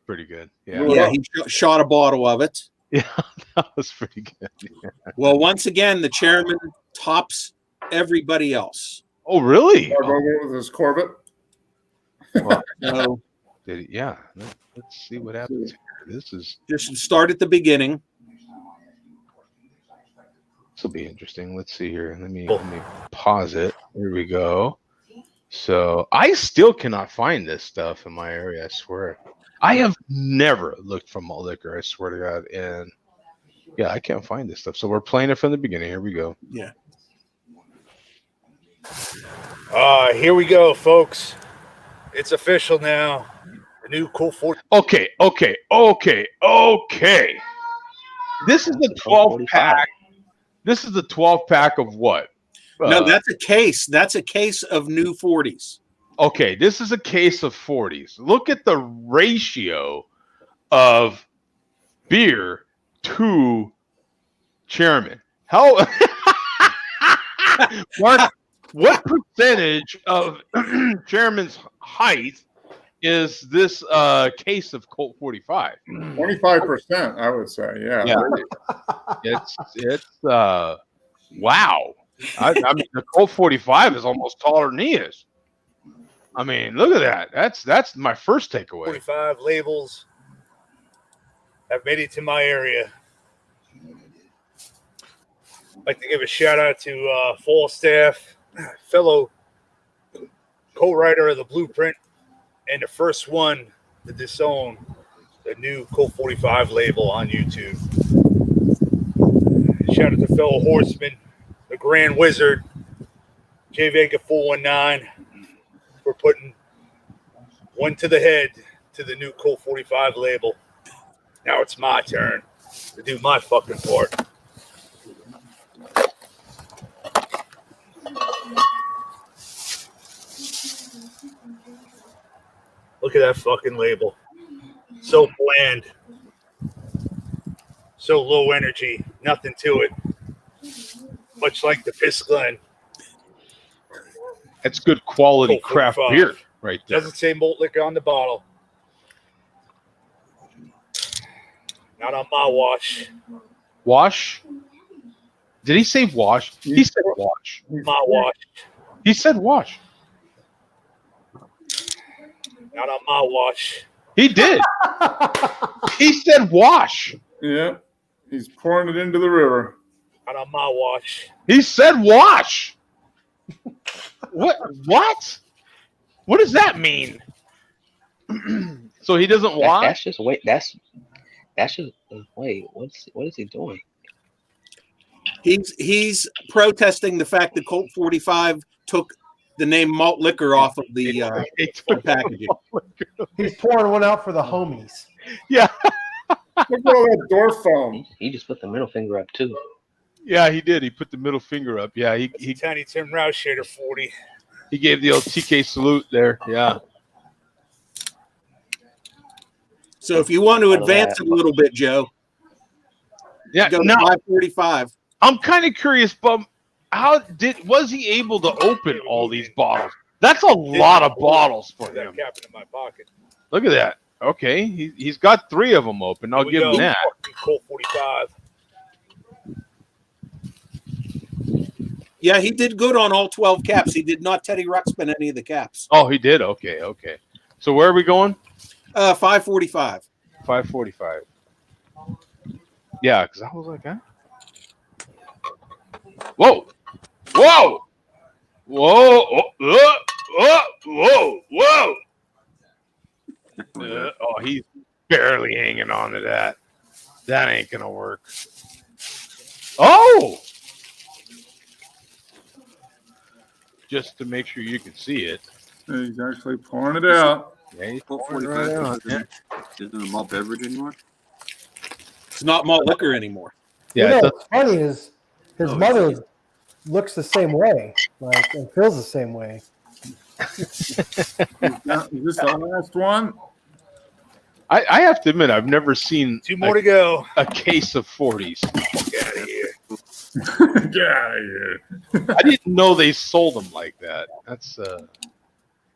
pretty good. Yeah. Yeah, he shot a bottle of it. Yeah, that was pretty good. Well, once again, the chairman tops everybody else. Oh, really? I'll go with his Corvette. Well, So yeah. Let's see what happens here. This is just start at the beginning. this will be interesting. Let's see here. Let me pause it. Here we go. So I still cannot find this stuff in my area. I swear. I have never looked for malt liquor. I swear to God. And yeah, I can't find this stuff. So we're playing it from the beginning. Here we go. Yeah. Here we go, folks. It's official now. The new Cool 40. Okay. This is the 12 pack. This is the 12 pack of what? No, that's a case. That's a case of new 40s. Okay, this is a case of 40s. Look at the ratio of beer to chairman. How Mark, what percentage of chairman's height is this case of Colt 45? 25%, I would say. Yeah. It's wow. I mean, the Colt 45 is almost taller than he is. I mean, look at that. That's my first takeaway. 45 labels have made it to my area. I'd like to give a shout out to Falstaff, fellow co-writer of the Blueprint, and the first one to disown the new Colt 45 label on YouTube. Shout out to fellow horseman, the Grand Wizard, J Vega 419, for putting one to the head to the new Colt 45 label. Now it's my turn to do my fucking part. Look at that fucking label. So bland. So low energy. Nothing to it. Much like the Piss Glen. That's good quality Colt craft 45. beer right there. Doesn't say malt liquor on the bottle. Not on my watch. Wash? Did he say wash? He said wash. My watch. He said wash. Not on my watch. He did. He said wash. Yeah. He's pouring it into the river. Not on my watch. He said wash. What? What does that mean? So he doesn't wash? That's just wait. That's just wait. What is he doing? He's protesting the fact that Colt 45 took the name malt liquor off of the packaging. He's pouring one out for the homies. Yeah. Look at all that door foam. He just put the middle finger up too. Yeah, he did. He put the middle finger up. Yeah, He Tiny Tim Rouse Shader 40. he gave the old TK salute there. Yeah. So if you want to advance it a little bit, Joe, Yeah. go to Now, 545. I'm kind of curious, but was he able to open all these bottles? That's a lot of bottles for him. Cap in my pocket. Look at that. Okay, he's got 3 of them open. I'll Here we give him go. that. Colt 45. Yeah, he did good on all 12 caps. He did not Teddy Ruxpin any of the caps. Oh, he did. Okay. So where are we going? 545. 545. Yeah, because I was like, huh? Whoa. Oh, he's barely hanging on to that. That ain't gonna work. Oh, just to make sure you can see it. He's actually pouring it out. Yeah, he's Colt pouring it 45 right on. isn't a malt beverage anymore. It's not malt liquor anymore. Yeah, You know, it what's funny is his mother looks the same way, like, and feels the same way. Is this the last one? I have to admit, I've never seen 2 more to go. a case of 40s. Get out of here. Get out of here. I didn't know they sold them like that. That's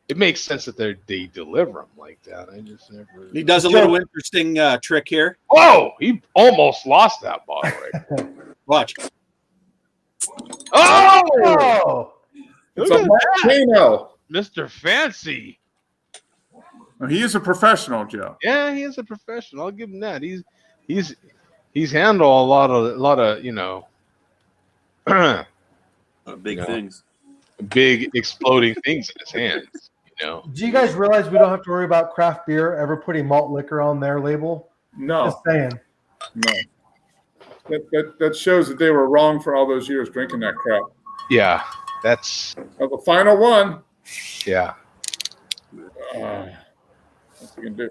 it makes sense that they deliver them like that. I just never. He does a little interesting trick here. Oh, he almost lost that bottle right. Watch. Oh, It's look a at that, volcano. Mr. Fancy. He is a professional, Joe. Yeah, he is a professional. I'll give him that. He's handled a lot of Big things. big exploding things in his hands. Do you guys realize we don't have to worry about craft beer ever putting malt liquor on their label? No, Just saying. no. That shows that they were wrong for all those years drinking that crap. Yeah, that's The final one. yeah. What's he gonna do?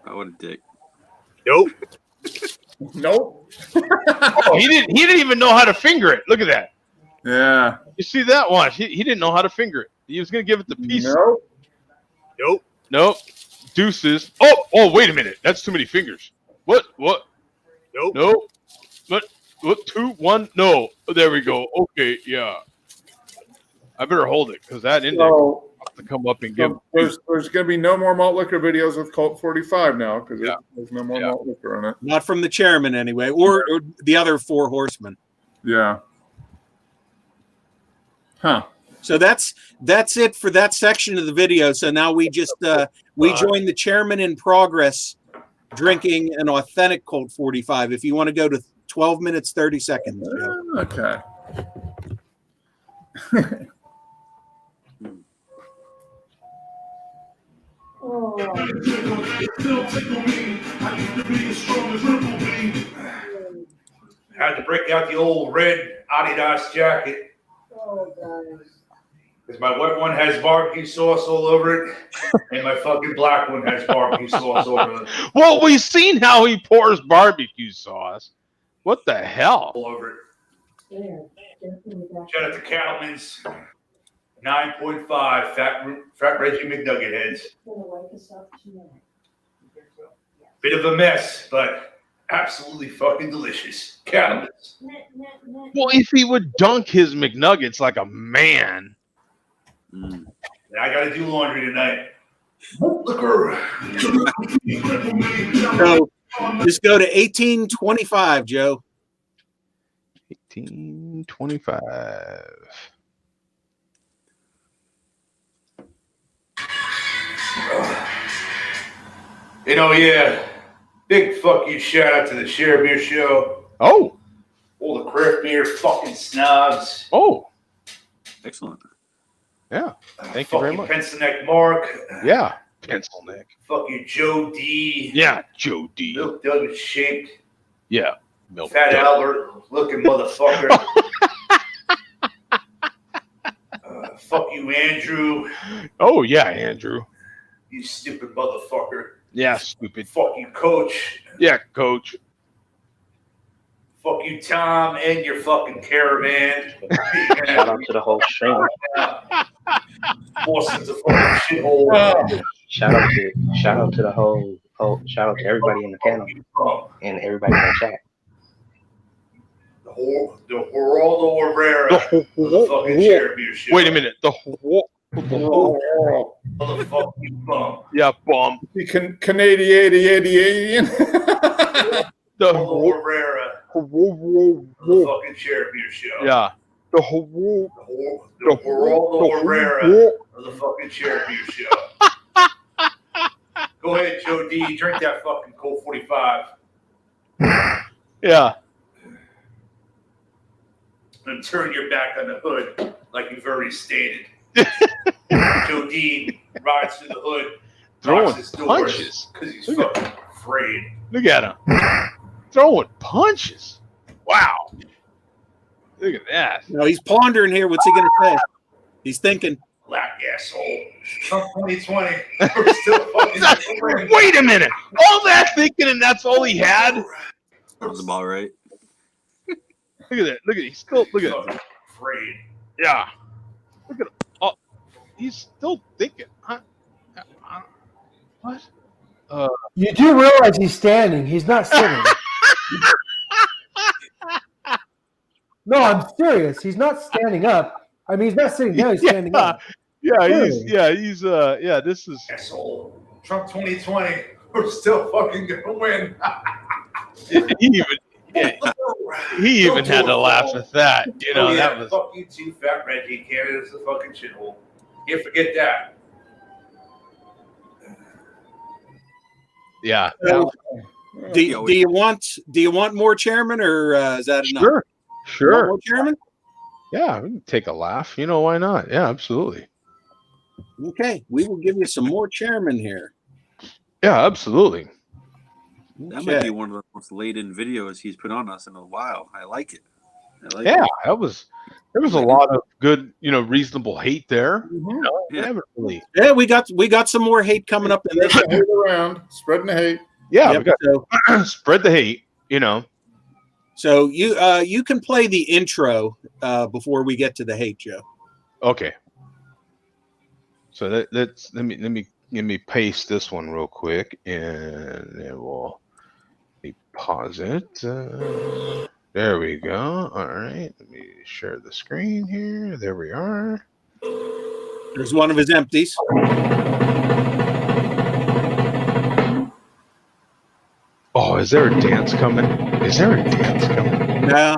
Oh, what a dick. Nope. Nope. Oh, he didn't even know how to finger it. Look at that. Yeah. You see that? Watch. He didn't know how to finger it. He was gonna give it the piece. Nope. Nope. Nope. Deuces. Oh, wait a minute. That's too many fingers. What? Nope. Nope. What? 2, 1. No. There we go. Okay. Yeah. I better hold it because that index So, to come up and give. there's going to be no more malt liquor videos with Colt 45 now because there's no more malt liquor in it. Not from the chairman anyway, or the other 4 horsemen. Yeah. Huh. So that's it for that section of the video. So now we just we join the chairman in progress drinking an authentic Colt 45. If you want to go to 12 minutes 30 seconds. Joe. Okay. Had to break out the old red Adidas jacket. Because my white one has barbecue sauce all over it, and my fucking black one has barbecue sauce all over it. Well, we've seen how he pours barbecue sauce. What the hell? All over it. Shout out to Cattleman's 9.5 Fat Reggie McNugget heads. Bit of a mess, but absolutely fucking delicious. Cattleman's. Well, if he would dunk his McNuggets like a man. And I got to do laundry tonight. Liquor. So just go to 1825, Joe. 1825. Yeah. Big fuck you shout out to the Share Beer Show. Oh. All the craft beer fucking snobs. Oh. Excellent. Yeah. Thank you very much. Pencil Neck Mark. Yeah. Pencil Neck. Fuck you, Joe D. Yeah. Joe D. Milk Douglas shaped. Yeah. Milk Fat Doug. Albert looking motherfucker. Fuck you, Andrew. Oh, yeah, Andrew. You stupid motherfucker. Yeah, stupid. Fuck you, Coach. Yeah, Coach. Fuck you, Tom, and your fucking caravan. Shout out to the whole stream. Boston's a fucking shithole. Shout out to the whole shout out to everybody in the panel and everybody in the chat. The Geraldo Herrera. The fucking Share Beer Show. Wait a minute. The motherfucking bum. yeah, bum. Canadian. The Herrera. The fucking Share Beer Show. yeah. The Geraldo Herrera of the fucking Share Beer Show. Go ahead, Joe D. Drink that fucking Colt 45. Yeah. And turn your back on the hood, like you've already stated. Joe D. rides through the hood, Throwing locks his doors punches. because he's Look fucking afraid. Look at him. Throwing punches. Wow. Look at that. No, he's pondering here. What's he going to say? He's thinking. Black asshole. Trump 2020. We're still fucking Wait a minute. All that thinking and that's all he had? That was about right. Look at that. Look at he's still look at it. afraid. Yeah. Look at him. Oh, he's still thinking. What? You do realize he's standing. He's not sitting. No, I'm serious. He's not standing up. I mean, he's not sitting down; he's standing up. This is Asshole. Trump 2020. We're still fucking gonna win. he even had to laugh at that. You know, that was fuck you too, Fat Reggie. Canada's a fucking shithole. Can't forget that. yeah. So, do you want more chairman, or is that enough? Sure, You want more chairman? Yeah, we can take a laugh. You know, why not? Yeah, absolutely. Okay, we will give you some more chairman here. Yeah, absolutely. That might be one of the most laid-in videos he's put on us in a while. I like it. There was a lot of good, reasonable hate there. Yeah, we got some more hate coming up in this hate around, spreading the hate. Yeah, we got spread the hate, So you can play the intro before we get to the hate, Joe. Okay. So let me paste this one real quick, and then we'll pause it. There we go. All right, let me share the screen here. There we are. There's one of his empties. Oh, is there a dance coming? Yeah.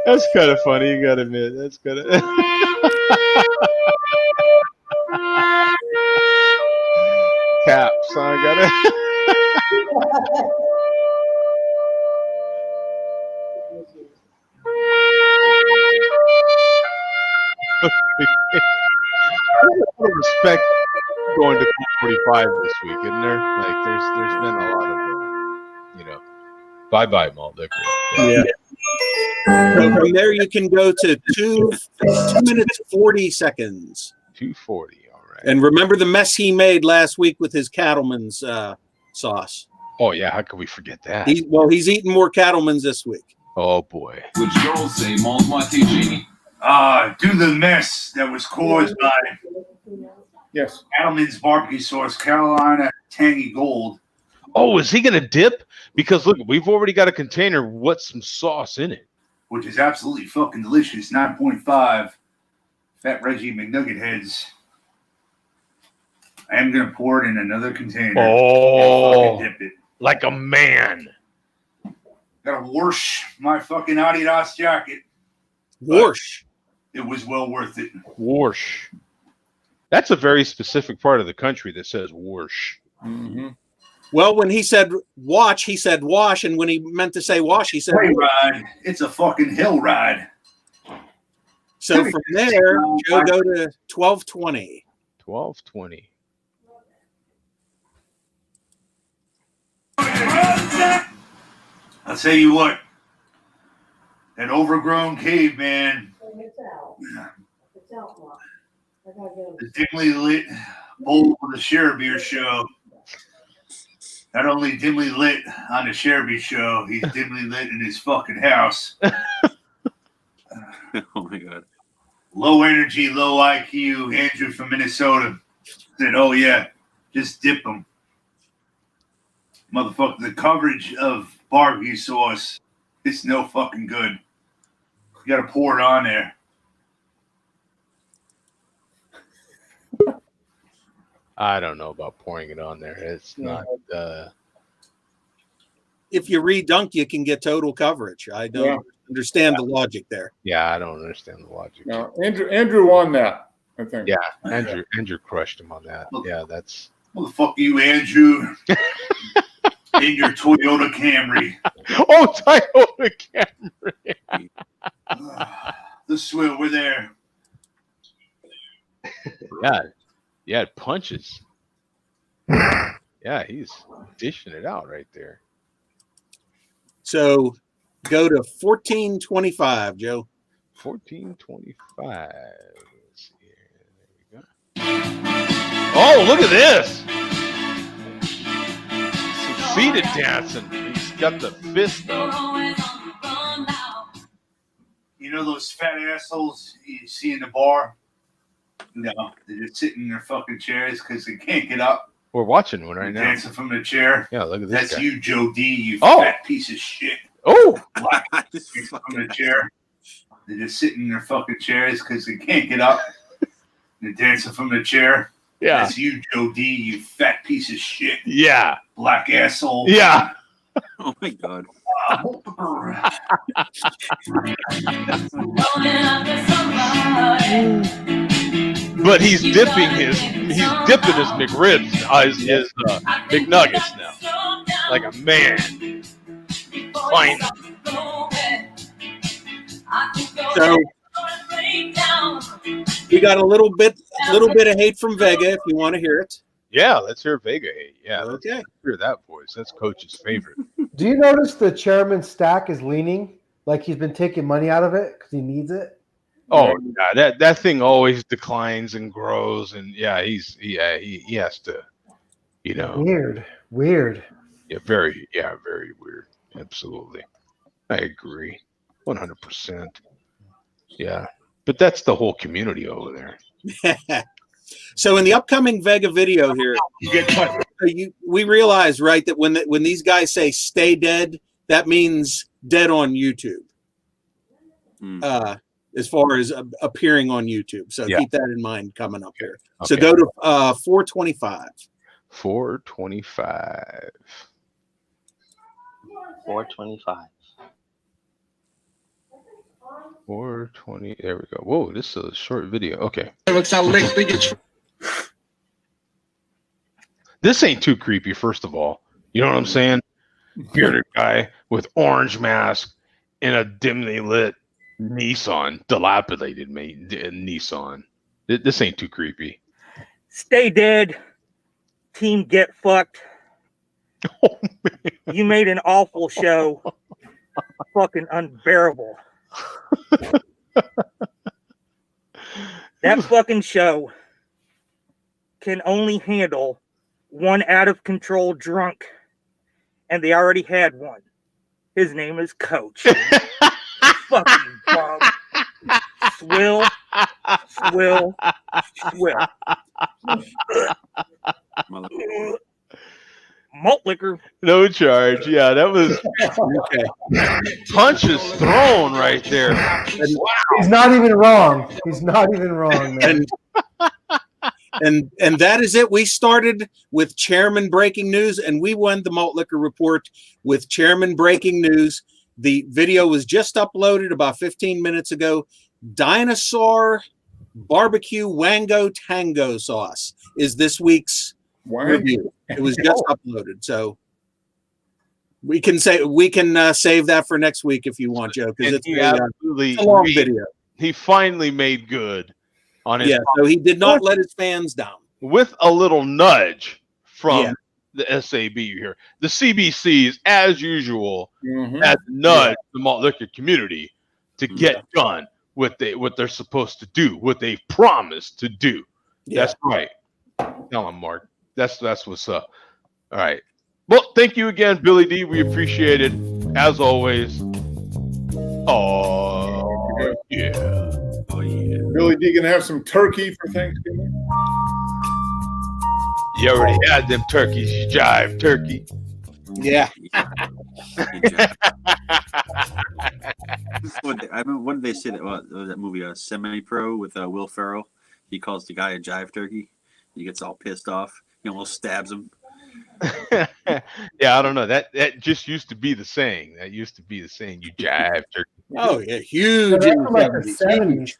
That's kind of funny. You gotta admit, that's kind of. Caps. I got it. Respect going to 45 this week, isn't there? Like, there's been a lot of, bye Malt Liquor. Yeah. So from there, you can go to 2 minutes 40 seconds. 2:40. All right. And remember the mess he made last week with his Cattleman's sauce. Oh yeah, how could we forget that? He's eating more Cattleman's this week. Oh boy. Would Charles say Malt Martini? Do the mess that was caused by Yes. Cattleman's barbecue sauce, Carolina Tangy Gold. Oh, is he gonna dip? Because look, we've already got a container with some sauce in it, which is absolutely fucking delicious. 9.5 Fat Reggie McNugget heads. I am gonna pour it in another container. Oh, dip it like a man. Gotta wash my fucking Adidas jacket. Wash. It was well worth it. Wash. That's a very specific part of the country that says wash. Mm-hmm. Well, when he said watch, he said wash, and when he meant to say wash, he said ride. It's a fucking hill ride. So from there, Joe, go to 12:20. 12:20. I'll tell you what, that overgrown caveman, the dimly lit bowl of the Share Beer show, not only dimly lit on the Share Beer show, he's dimly lit in his fucking house. Oh my God. Low energy, low IQ, Andrew from Minnesota said, oh yeah, just dip them. Motherfucker, the coverage of barbecue sauce, it's no fucking good. You gotta pour it on there. I don't know about pouring it on there. It's not. If you redunk, you can get total coverage. I don't understand the logic there. Yeah, I don't understand the logic. No, Andrew won that, I think. Yeah, Andrew crushed him on that. Yeah, that's. Motherfucker, you, Andrew. In your Toyota Camry. Oh, Toyota Camry. This way, we're there. Yeah, it punches. Yeah, he's dishing it out right there. So go to 14:25, Joe. 14:25. Let's see here. There we Oh, look at this. Some seated dancing. He's got the fist up. You know those fat assholes you see in the bar? No, they're just sitting in their fucking chairs because they can't get up. We're watching one right now. Dancing from the chair. Yeah, look at this That's guy. you, Joe D, you fat piece of shit. Oh! Dancing from the chair. They're just sitting in their fucking chairs because they can't get up. They're dancing from the chair. Yeah. That's you, Joe D, you fat piece of shit. Yeah. Black asshole. Yeah. Oh my god. But he's dipping his McRibs, his McNuggets now, like a man. Fine. So we got a little bit of hate from Vega. If you want to hear it. Yeah, let's hear Vega hate. Yeah, Okay. let's hear that voice. That's Coach's favorite. Do you notice the chairman's stack is leaning like he's been taking money out of it because he needs it? Oh, yeah, that thing always declines and grows, and yeah, he has to, you know. Weird. Yeah, very weird. Absolutely, I agree, 100%. Yeah, but that's the whole community over there. So in the upcoming Vega video here, we realize, right, that when these guys say "stay dead," that means dead on YouTube. As far as appearing on YouTube, so keep that in mind coming up here. Okay. So go to 425. 425. 425. 420. There we go. Whoa, this is a short video. Okay. This ain't too creepy, first of all. You know what I'm saying? Bearded guy with orange mask in a dimly lit Nissan, dilapidated Nissan. This ain't too creepy. Stay dead. Team get fucked. Oh, man. You made an awful show. Fucking unbearable. That fucking show can only handle one out of control drunk, and they already had one. His name is Coach. Fucking bum. Swill. Malt liquor. No charge. Yeah, that was okay. Punches thrown right there. Wow. He's not even wrong. Man. And that is it. We started with Chairman Breaking News, and we won the Malt Liquor Report with Chairman Breaking News. The video was just uploaded about 15 minutes ago. Dinosaur Barbecue Wango Tango Sauce is this week's review. It was just uploaded, so we can save that for next week if you want, Joe, because it's a long video. He finally made good on his. Yeah, so he did not let his fans down. With a little nudge from the SAB here, the CBCs, as usual, has nudged the malt liquor community to get done what they're supposed to do, what they promised to do. Yeah. That's right. Tell him, Mark. That's what's up. All right. Well, thank you again, Billy D. We appreciate it as always. Oh yeah. Billy D gonna have some turkey for Thanksgiving. You already had them turkeys. You jive turkey. Yeah. I remember, what did they say that was that movie, Semi-Pro with Will Ferrell? He calls the guy a jive turkey. He gets all pissed off. He almost stabs him. Yeah, I don't know. That just used to be the saying. That used to be the saying. You jive turkey. Oh yeah, huge. From like the 70s,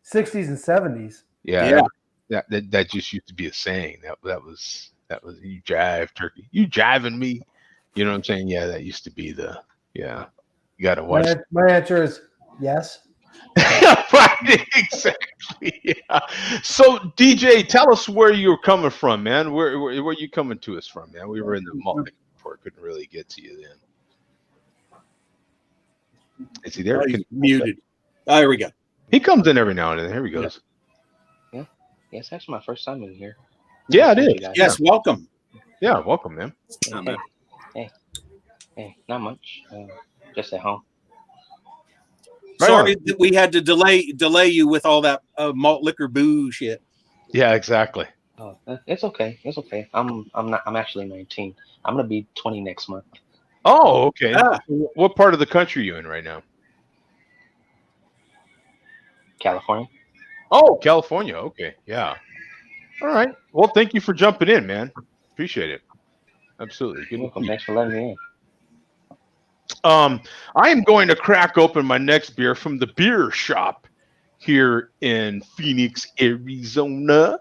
60s, and 70s. Yeah. That just used to be a saying. That was you jive turkey. You jiving me? You know what I'm saying? Yeah, that used to be the You gotta watch. My answer is yes. Right, exactly. Yeah. So DJ, tell us where you're coming from, man. Where you coming to us from, man? We were in the mall before, couldn't really get to you then. Is he there? He's muted. There we go. He comes in every now and then. Here he goes. Yeah. Yes, that's my first time in here. Yeah, it Thank is. you, guys. Yes, welcome. Yeah, welcome, man. Oh, Hey, man. hey, not much. Just at home. Right Sorry on. that we had to delay you with all that malt liquor boo shit. Yeah, exactly. Oh, it's okay. It's okay. I'm actually 19. I'm gonna be 20 next month. Oh, okay. Ah. What part of the country are you in right now? California. Oh, California. Okay. Yeah. All right. Well, thank you for jumping in, man. Appreciate it. Absolutely. Good You're to welcome. see you. Thanks for letting me in. I am going to crack open my next beer from the beer shop here in Phoenix, Arizona.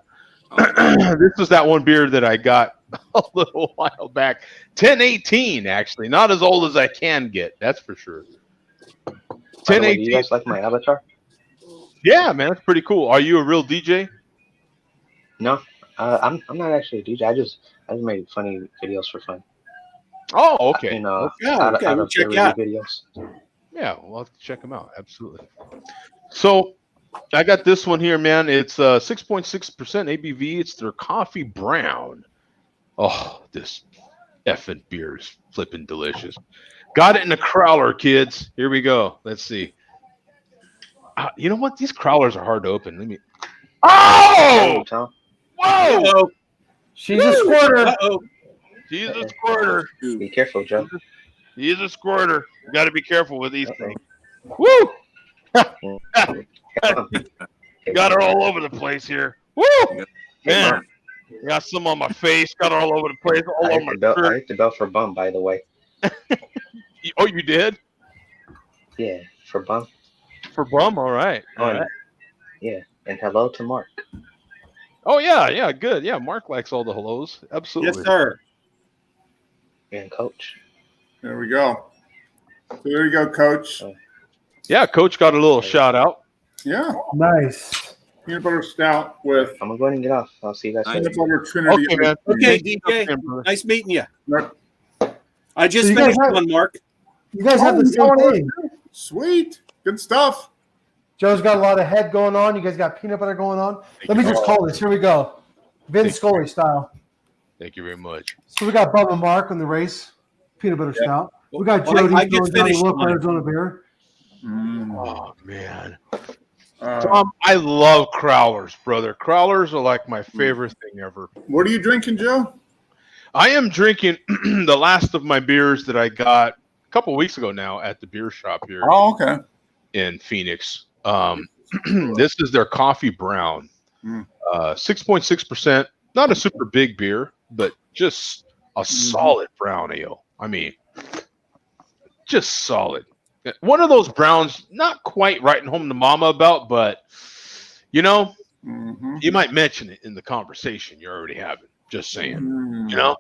This is that one beer that I got a little while back. 1018, actually. Not as old as I can get, that's for sure. By the way, do 1018. you guys like my avatar? Yeah, man, that's pretty cool. Are you a real DJ? No, I'm not actually a DJ. I just made funny videos for fun. Oh, okay. You know, Yeah, out okay, of we'll check their out. review videos. Yeah, we'll have to check them out. Absolutely. So I got this one here, man. It's 6.6% ABV. It's their coffee brown. Oh, this effing beer is flipping delicious. Got it in a crowler, kids. Here we go. Let's see. You know what? These crowlers are hard to open. Let me. Oh! Tom. Whoa! Uh-oh. She's a squirter. Uh-oh. He's a squirter. Be careful, Joe. He's a squirter. You got to be careful with these Uh-oh. things. Woo! Hey, Got her all over the place here. Woo! Man, Mom, got some on my face. Got her all over the place. All I over hit my the bell. I shirt. hit the bell for bum, by the way. Oh, you did? Yeah, for bum. For bum? All right. Oh, All and, right. yeah, and hello to Mark. Oh, yeah. Yeah, good. Yeah, Mark likes all the hellos. Absolutely. Yes, sir. And Coach. There we go. So there you go, Coach. Yeah, Coach got a little shout out. Yeah, Nice. peanut butter stout with I'm gonna go ahead and get off. I'll see you guys peanut later. butter Trinity. Okay, man. Okay, Thank you, DJ. man, brother. Nice meeting you. Right. I just So you guys finished have- one, Mark. You guys have the you got same one? thing. Sweet, good stuff. Joe's got a lot of head going on. You guys got peanut butter going on. Let me just call this. Here we go. Vin Scully style. Thank you very much. So we got Bubba Mark on the race. Peanut butter stout. We got Well, Jody I just going down the finished local mine. Arizona beer. Oh, man. Tom, I love crowlers, brother. Crowlers are like my favorite thing ever. What are you drinking, Joe? I am drinking the last of my beers that I got a couple weeks ago now at the beer shop here Oh, okay. in Phoenix. This is their coffee brown. 6.6%. Not a super big beer, but just a solid brown ale. I mean, just solid. One of those browns, not quite writing home to mama about, but you know, you might mention it in the conversation you're already having. Just saying, you know,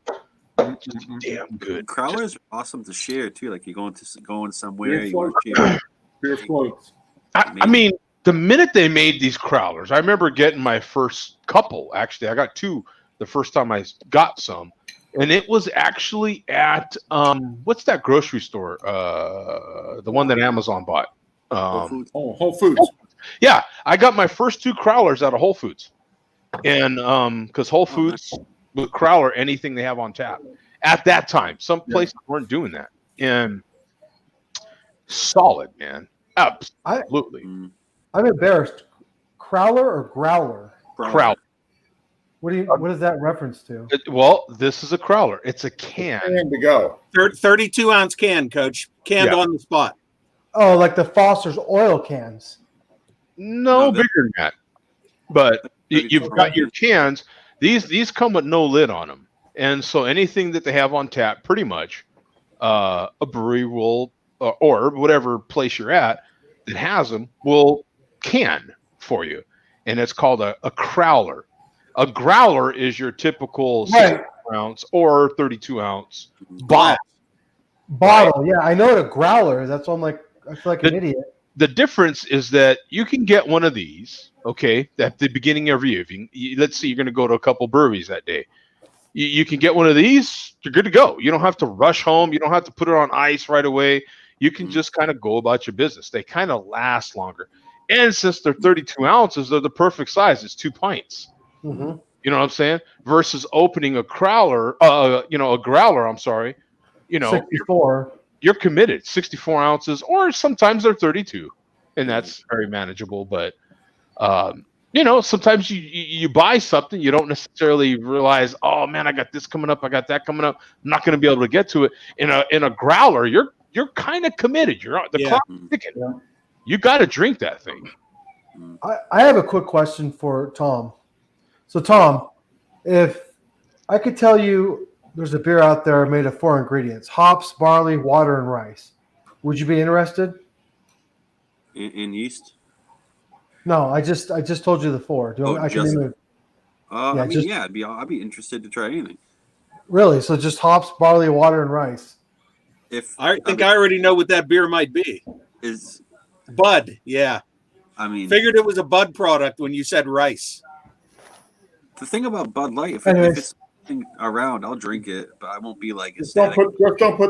just damn good. Crowlers are awesome to share too. Like you're going somewhere, you want to share. Beer floats. I mean, the minute they made these crowlers, I remember getting my first couple. Actually, I got two the first time I got some, and it was actually at what's that grocery store? The one that Amazon bought. Whole Foods. Yeah, I got my first two crowlers out of Whole Foods, and because Whole Foods would crowler anything they have on tap at that time. Some places weren't doing that, and solid, man, absolutely. I'm embarrassed. Crowler or growler? Crowler. What is that reference to? Well, this is a crowler. It's a can. And to go. 32-ounce can, Coach. Canned on the spot. Oh, like the Foster's oil cans. No, bigger than that. But you've got your cans. These come with no lid on them, and so anything that they have on tap, pretty much, a brewery will or whatever place you're at that has them will can for you, and it's called a crowler. A growler is your typical 6-ounce or 32-ounce bottle. Bottle, yeah, I know what a growler is. That's why I'm like, I feel like an idiot. The difference is that you can get one of these, okay, at the beginning of your year. Let's say you're going to go to a couple breweries that day. You can get one of these. You're good to go. You don't have to rush home. You don't have to put it on ice right away. You can just kind of go about your business. They kind of last longer. And since they're 32 ounces, they're the perfect size. It's 2 pints. Mm-hmm. You know what I'm saying? Versus opening a growler, a growler. I'm sorry. You know, 64. you're committed. 64 ounces, or sometimes they're 32, and that's very manageable. But sometimes you buy something, you don't necessarily realize, oh man, I got this coming up, I got that coming up. I'm not going to be able to get to it. In a growler, you're kind of committed. You're the clock ticking. Yeah. You got to drink that thing. I have a quick question for Tom. So, Tom, if I could tell you there's a beer out there made of 4 ingredients: hops, barley, water, and rice, would you be interested? In yeast? No, I just told you the 4. I can name it. Yeah, I'd be interested to try anything. Really? So just hops, barley, water, and rice. I already know what that beer might be. Is Bud? Yeah. I mean, figured it was a Bud product when you said rice. The thing about Bud Light, if it's around, I'll drink it, but I won't be like just don't put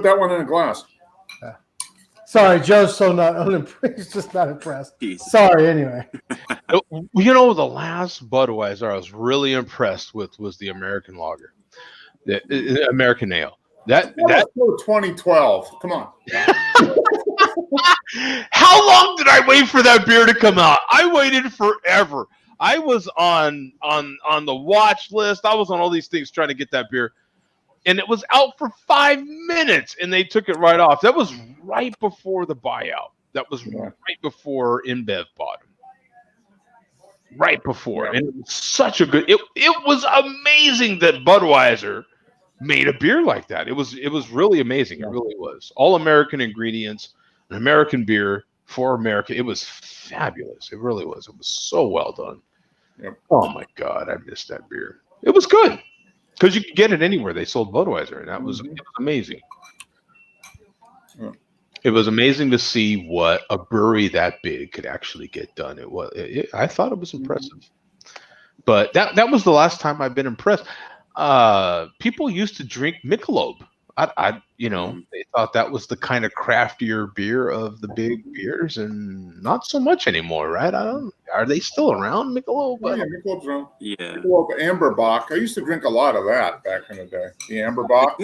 that one in a glass. Sorry, Joe's so not unimpressed. He's just not impressed. Sorry, anyway. The last Budweiser I was really impressed with was the American Lager, the American Ale. That was 2012. Come on. How long did I wait for that beer to come out? I waited forever. I was on the watch list. I was on all these things trying to get that beer. And it was out for 5 minutes, and they took it right off. That was right before the buyout. That was right before InBev bought them. Right before. And it was such a good – it was amazing that Budweiser made a beer like that. It was really amazing. It really was. All American ingredients, an American beer for America. It was fabulous. It really was. It was so well done. Yep. Oh, my God. I missed that beer. It was good. Because you could get it anywhere. They sold Budweiser, and it was amazing. Yeah. It was amazing to see what a brewery that big could actually get done. I thought it was impressive. But that was the last time I've been impressed. People used to drink Michelob. They thought that was the kind of craftier beer of the big beers, and not so much anymore, right? Are they still around, Michelob? Yeah, Michelob's around. Yeah. Michelob Amberbach. I used to drink a lot of that back in the day. The Amberbach,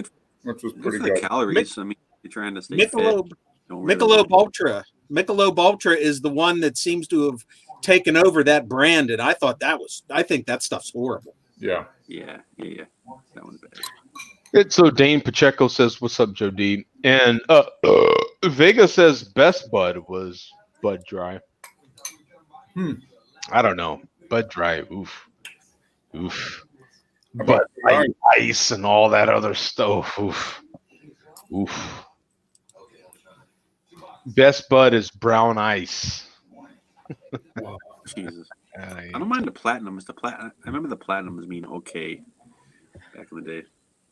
which was pretty good. The calories. You're trying to stay fit. Michelob Ultra. Michelob Ultra is the one that seems to have taken over that brand, and I think that stuff's horrible. Yeah. Yeah. That one's bad. So Dane Pacheco says, "What's up, Joe D?" And Vega says best Bud was Bud Dry. I don't know. Bud Dry. Oof. Bud Ice and all that other stuff. Oof. Best Bud is Brown Ice. Jesus. I don't mind the platinum. I remember the platinum as being okay back in the day.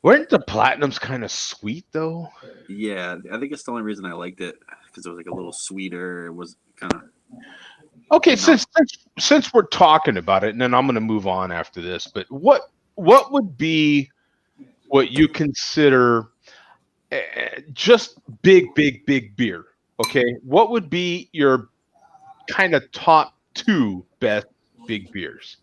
Weren't the platinums kind of sweet though? Yeah, I think it's the only reason I liked it because it was like a little sweeter. It was kind of okay. Since we're talking about it, and then I'm going to move on after this. But what would be what you consider just big beer? Okay, what would be your kind of top 2 best big beers?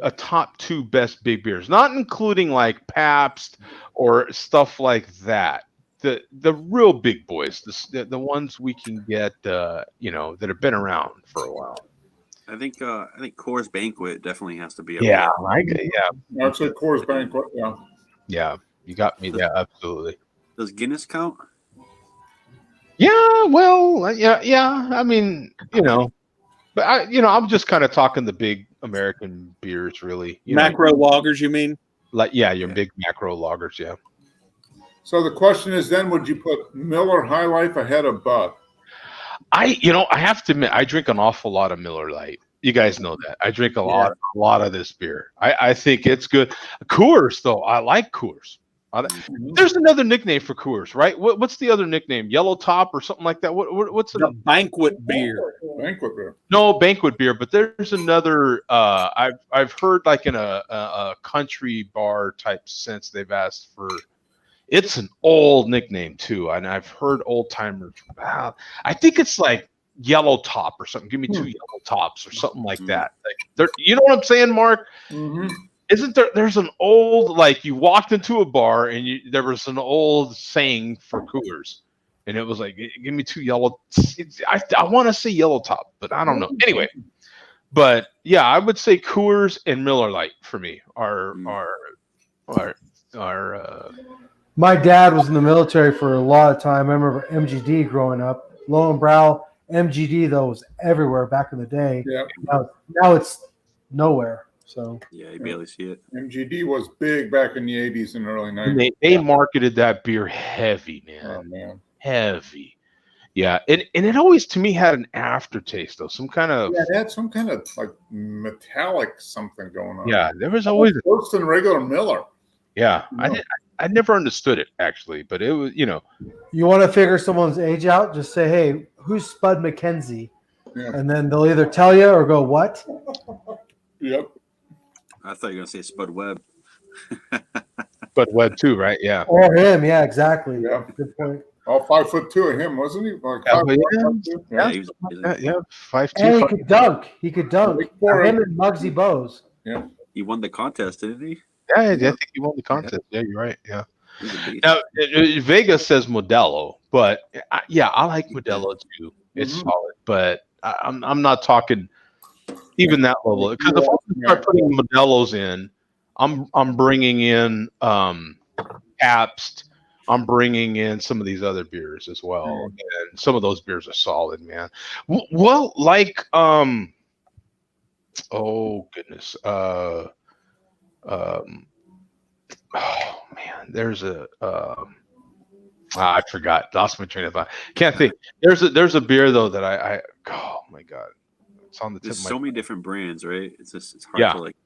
A top 2 best big beers, not including like Pabst or stuff like that. The real big boys, the ones we can get, that have been around for a while. I think Coors Banquet definitely has to be up Yeah, there. I get. Yeah, I'd say Coors Banquet. Yeah. Yeah, you got me. Yeah, absolutely. Does Guinness count? Yeah, well, yeah. I mean, but I'm just kind of talking the big American beers, really. Macro lagers, you mean? Like, your big macro lagers, yeah. So the question is, then, would you put Miller High Life ahead of Bud? I have to admit, I drink an awful lot of Miller Lite. You guys know that. I drink a lot of this beer. I think it's good. Coors, though, I like Coors. There's another nickname for Coors, right? What's the other nickname? Yellow Top or something like that? What's the banquet beer? Banquet beer. No, banquet beer. But there's another. I've heard like in a country bar type sense they've asked for. It's an old nickname too, and I've heard old timers. I think it's like yellow top or something. Give me 2 yellow tops or something like that. Like, you know what I'm saying, Mark? Mm-hmm. Isn't there's an old, like, you walked into a bar and there was an old saying for coolers, and it was like, give me 2 yellow. I want to say yellow top, but I don't know. Anyway, but yeah, I would say Coors and Miller Lite for me are My dad was in the military for a lot of time. I remember MGD growing up. Low and Brow, MGD though was everywhere back in the day. Yeah. Now it's nowhere. So Yeah, you barely see it. MGD was big back in the 80s and early 90s. they marketed that beer heavy, man. Oh man, heavy. Yeah, and it always to me had an aftertaste though, some kind of it had some kind of like metallic something going on. yeah. There was always worse than regular Miller. yeah. I never understood it actually, but it was you want to figure someone's age out? Just say, hey, who's Spud McKenzie? Yeah. And then they'll either tell you or go, what? Yep. I thought you were gonna say Spud Webb. Spud Webb too, right? Yeah. Or him, yeah, exactly. Yeah. Good point. All 5'2" of him, wasn't he? Like Yeah, 5'2"? Yeah, he was amazing. yeah, 5'2". And he could dunk. He could dunk. Big four. Him and Muggsy Bogues. Yeah. He won the contest, didn't he? Yeah, I think he won the contest. Yeah, you're right. Yeah. He's a beast. Now Vegas says Modelo, but I like Modelo too. It's solid, but I'm not talking even that level because if I start putting Modelos in, I'm bringing in Pabst. I'm bringing in some of these other beers as well, and some of those beers are solid, man. Well, like oh goodness, oh man, there's a I forgot, lost my train of thought. Can't think. There's a beer though that I oh my god, it's on the tip. There's of my so many different brands, right? It's hard to like.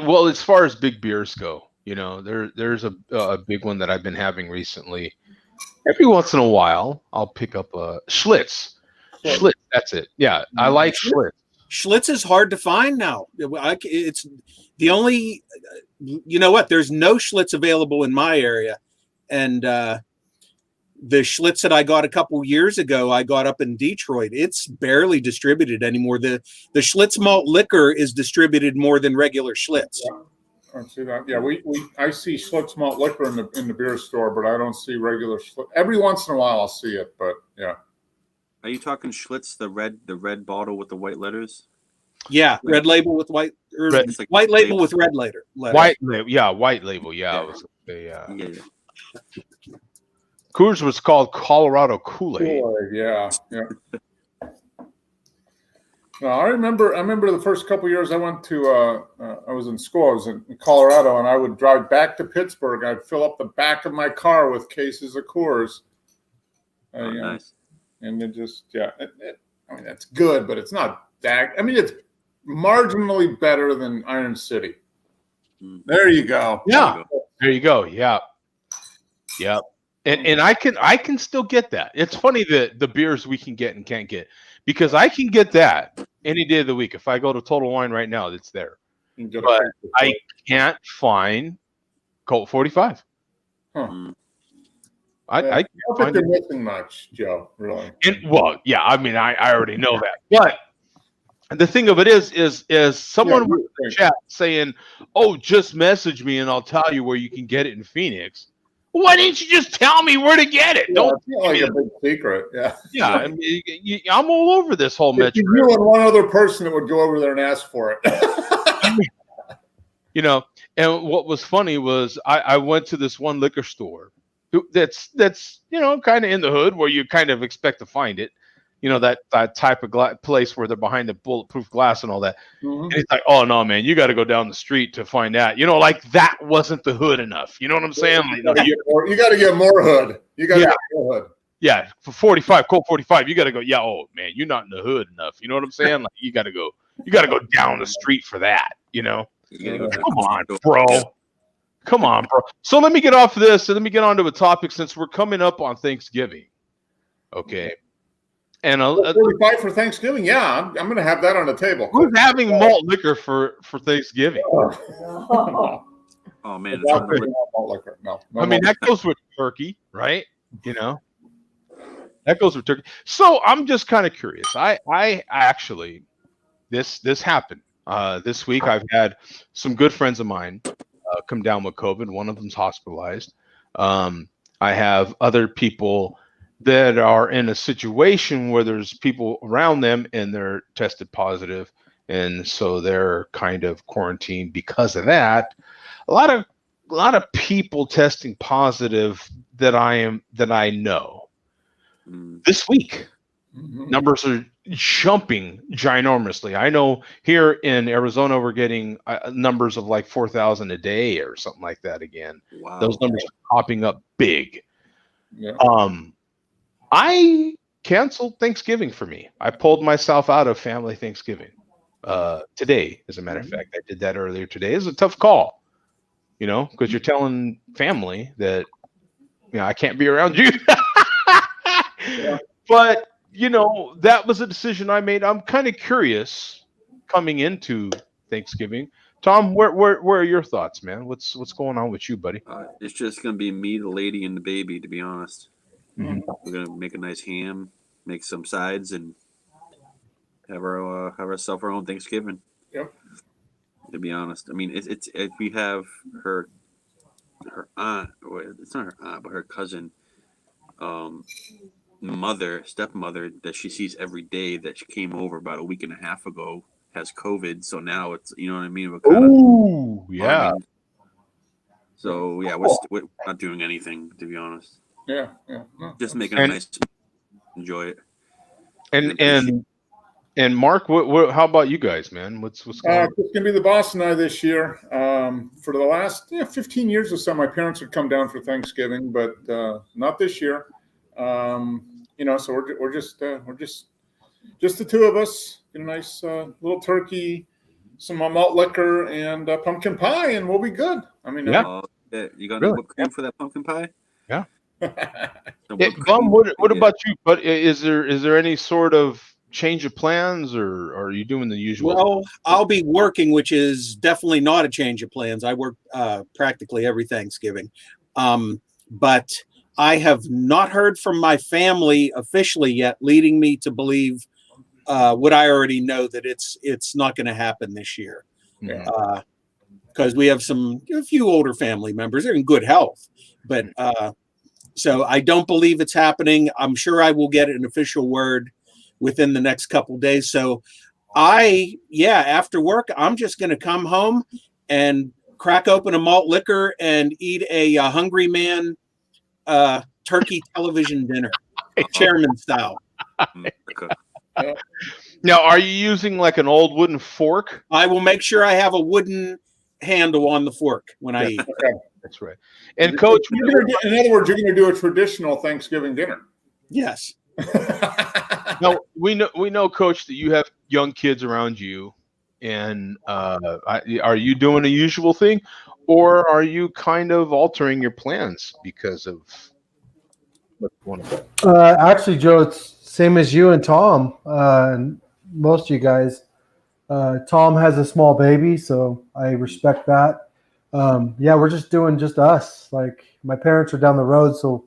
Well, as far as big beers go, there's a big one that I've been having recently. Every once in a while, I'll pick up a Schlitz. Schlitz, that's it. Yeah, I like Schlitz. Schlitz is hard to find now. It's the only, you know what? There's no Schlitz available in my area, and the Schlitz that I got a couple years ago, I got up in Detroit. It's barely distributed anymore. The Schlitz malt liquor is distributed more than regular Schlitz. Yeah. I see that. Yeah, I see Schlitz malt liquor in the beer store, but I don't see regular Schlitz. Every once in a while, I'll see it, but yeah. Are you talking Schlitz, the red bottle with the white letters? Yeah, red label with white, or like white label with red letter. White label, yeah, white label, yeah. Yeah. Coors was called Colorado Kool-Aid. Yeah. No, I remember the first couple of years I went to. I was in school. I was in Colorado, and I would drive back to Pittsburgh. I'd fill up the back of my car with cases of Coors. Nice. And it just, I mean, that's good, but it's not that. I mean, it's marginally better than Iron City. There you go. Yeah. There you go. Yeah. Yeah. And I can still get that. It's funny that the beers we can get and can't get, because I can get that any day of the week. If I go to Total Wine right now, it's there. But I can't find Colt 45. Huh. I don't think they're missing much, Joe, really. Well, yeah, I mean, I already know that. But the thing of it is someone in the chat saying, "Oh, just message me and I'll tell you where you can get it in Phoenix." Why didn't you just tell me where to get it? Don't it's not like a big secret. Yeah. Yeah, I mean, I'm all over this whole metro. You and one other person that would go over there and ask for it. And what was funny was I went to this one liquor store that's kind of in the hood where you kind of expect to find it. That type of place where they're behind the bulletproof glass and all that. Mm-hmm. And it's like, oh no, man, you got to go down the street to find that. Like that wasn't the hood enough. You know what I'm saying? Like, you got to get more hood. You got to get more hood. Yeah, for 45, Colt 45, you got to go. Yeah, oh man, you're not in the hood enough. You know what I'm saying? Like you got to go down the street for that. Come on, bro. Come on, bro. So let me get off of this and let me get on to a topic since we're coming up on Thanksgiving. Okay. And 45 for Thanksgiving, yeah, I'm going to have that on the table. Who's having malt liquor for Thanksgiving? Oh man, malt liquor. No, I mean that goes with turkey, right? That goes for turkey. So I'm just kind of curious. I actually this happened this week. I've had some good friends of mine come down with COVID. One of them's hospitalized. I have other people that are in a situation where there's people around them and they're tested positive, and so they're kind of quarantined because of that. A lot of people testing positive that I know this week. Numbers are jumping ginormously. I know here in Arizona we're getting numbers of like 4,000 a day or something like that again. Wow. Those numbers are popping up big. Yeah. I canceled Thanksgiving for me. I pulled myself out of family Thanksgiving today. As a matter of fact, I did that earlier today. It's a tough call, because you're telling family that I can't be around you. But that was a decision I made. I'm kind of curious coming into Thanksgiving. Tom, where are your thoughts, man? What's going on with you, buddy? It's just gonna be me, the lady, and the baby. To be honest, Mhm. we're gonna make a nice ham, make some sides, and have ourselves our own Thanksgiving. Yep. To be honest, I mean, it's if we have her aunt, or it's not her aunt, but her cousin, stepmother that she sees every day, that she came over about a week and a half ago, has COVID. So now it's, you know what I mean? We're kind Ooh, yeah. So yeah, we're not doing anything, to be honest. Yeah. Just making a nice, enjoy it. And Mark, what? How about you guys, man? What's going on? It's gonna be the boss and I this year. For the last 15 years or so, my parents would come down for Thanksgiving, but not this year. So we're just the two of us. Get a nice little turkey, some malt liquor, and pumpkin pie, and we'll be good. I mean, You got any whipped cream for that pumpkin pie? Yeah. Whipped Bum, cream? what about you? But is there any sort of change of plans, or are you doing the usual? Well, I'll be working, which is definitely not a change of plans. I work practically every Thanksgiving. But I have not heard from my family officially yet, leading me to believe what I already know, that it's not going to happen this year. Because we have a few older family members. They're in good health, but so I don't believe it's happening. I'm sure I will get an official word within the next couple days. So after work, I'm just going to come home and crack open a malt liquor and eat a Hungry Man turkey television dinner, chairman style. Now, are you using like an old wooden fork? I will make sure I have a wooden handle on the fork when I eat. Okay. That's right. And Coach, in other words, you're going to do a traditional Thanksgiving dinner. Yes. Now we know, Coach, that you have young kids around you, and are you doing a usual thing, or are you kind of altering your plans because of what's going on? Actually, Joe, it's same as you and Tom, and most of you guys. Tom has a small baby, so I respect that. We're just doing just us. Like, my parents are down the road, so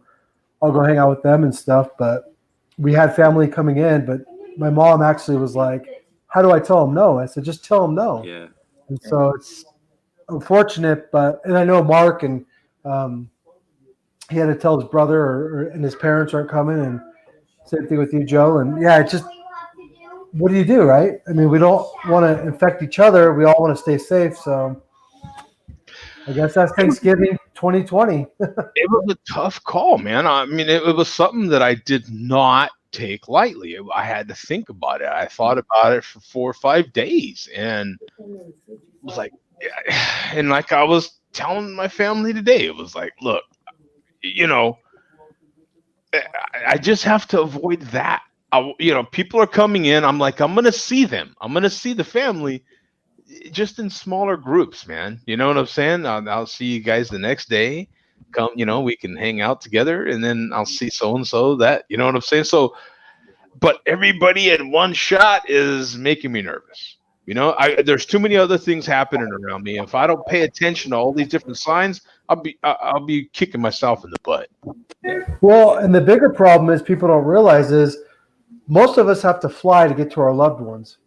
I'll go hang out with them and stuff. But we had family coming in, but my mom actually was like, "How do I tell them no?" I said, "Just tell them no." Yeah. And so it's unfortunate, and I know Mark, and he had to tell his brother, and his parents aren't coming, and same thing with you, Joe. And it's just, what do you do, right? I mean, we don't want to infect each other. We all want to stay safe. So I guess that's Thanksgiving 2020. It was a tough call, man. I mean, it was something that I did not take lightly. I had to think about it. I thought about it for 4 or 5 days, and it was like, and like I was telling my family today, it was like, look, I just have to avoid that. People are coming in. I'm like, I'm going to see them. I'm going to see the family just in smaller groups, man. You know what I'm saying? I'll see you guys the next day. Come, we can hang out together, and then I'll see so-and-so that, you know what I'm saying? So, but everybody at one shot is making me nervous. There's too many other things happening around me. If I don't pay attention to all these different signs, I'll be kicking myself in the butt. Well, and the bigger problem is people don't realize is most of us have to fly to get to our loved ones.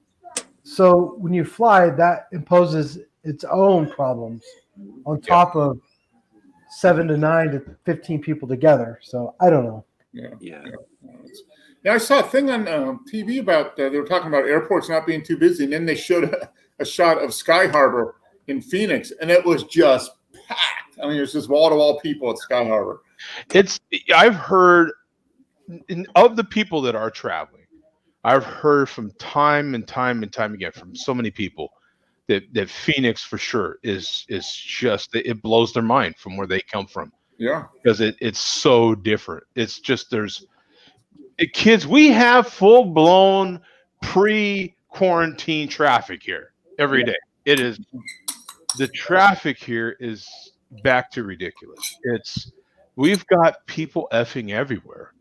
So when you fly, that imposes its own problems on top of 7 to 9 to 15 people together. So I don't know. Yeah. I saw a thing on TV about they were talking about airports not being too busy, and then they showed a shot of Sky Harbor in Phoenix, and it was just packed. I mean, there's just wall-to-wall people at Sky Harbor. I've heard of the people that are traveling. I've heard from time and time again from so many people that Phoenix for sure is just, it blows their mind from where they come from. Yeah, because it's so different. It's just kids. We have full blown pre-quarantine traffic here every day. It is the traffic here is back to ridiculous. We've got people effing everywhere.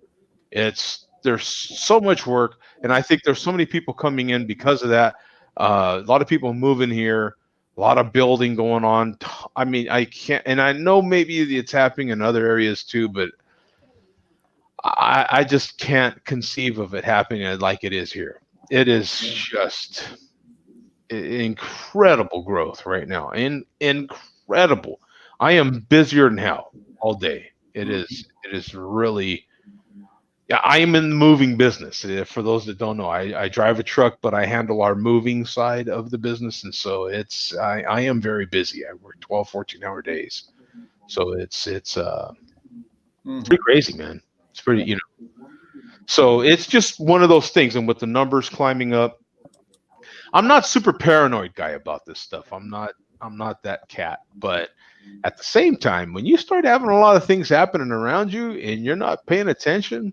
There's so much work, and I think there's so many people coming in because of that. A lot of people moving here, a lot of building going on. I mean, I can't, and I know maybe it's happening in other areas too, but I just can't conceive of it happening like it is here. It is just incredible growth right now. Incredible. I am busier than hell all day. It is really. Yeah, I am in the moving business. For those that don't know, I drive a truck, but I handle our moving side of the business. And so I am very busy. I work 12, 14-hour days. So it's pretty crazy, man. It's pretty, so it's just one of those things. And with the numbers climbing up, I'm not super paranoid guy about this stuff. I'm not that cat, but at the same time, when you start having a lot of things happening around you and you're not paying attention,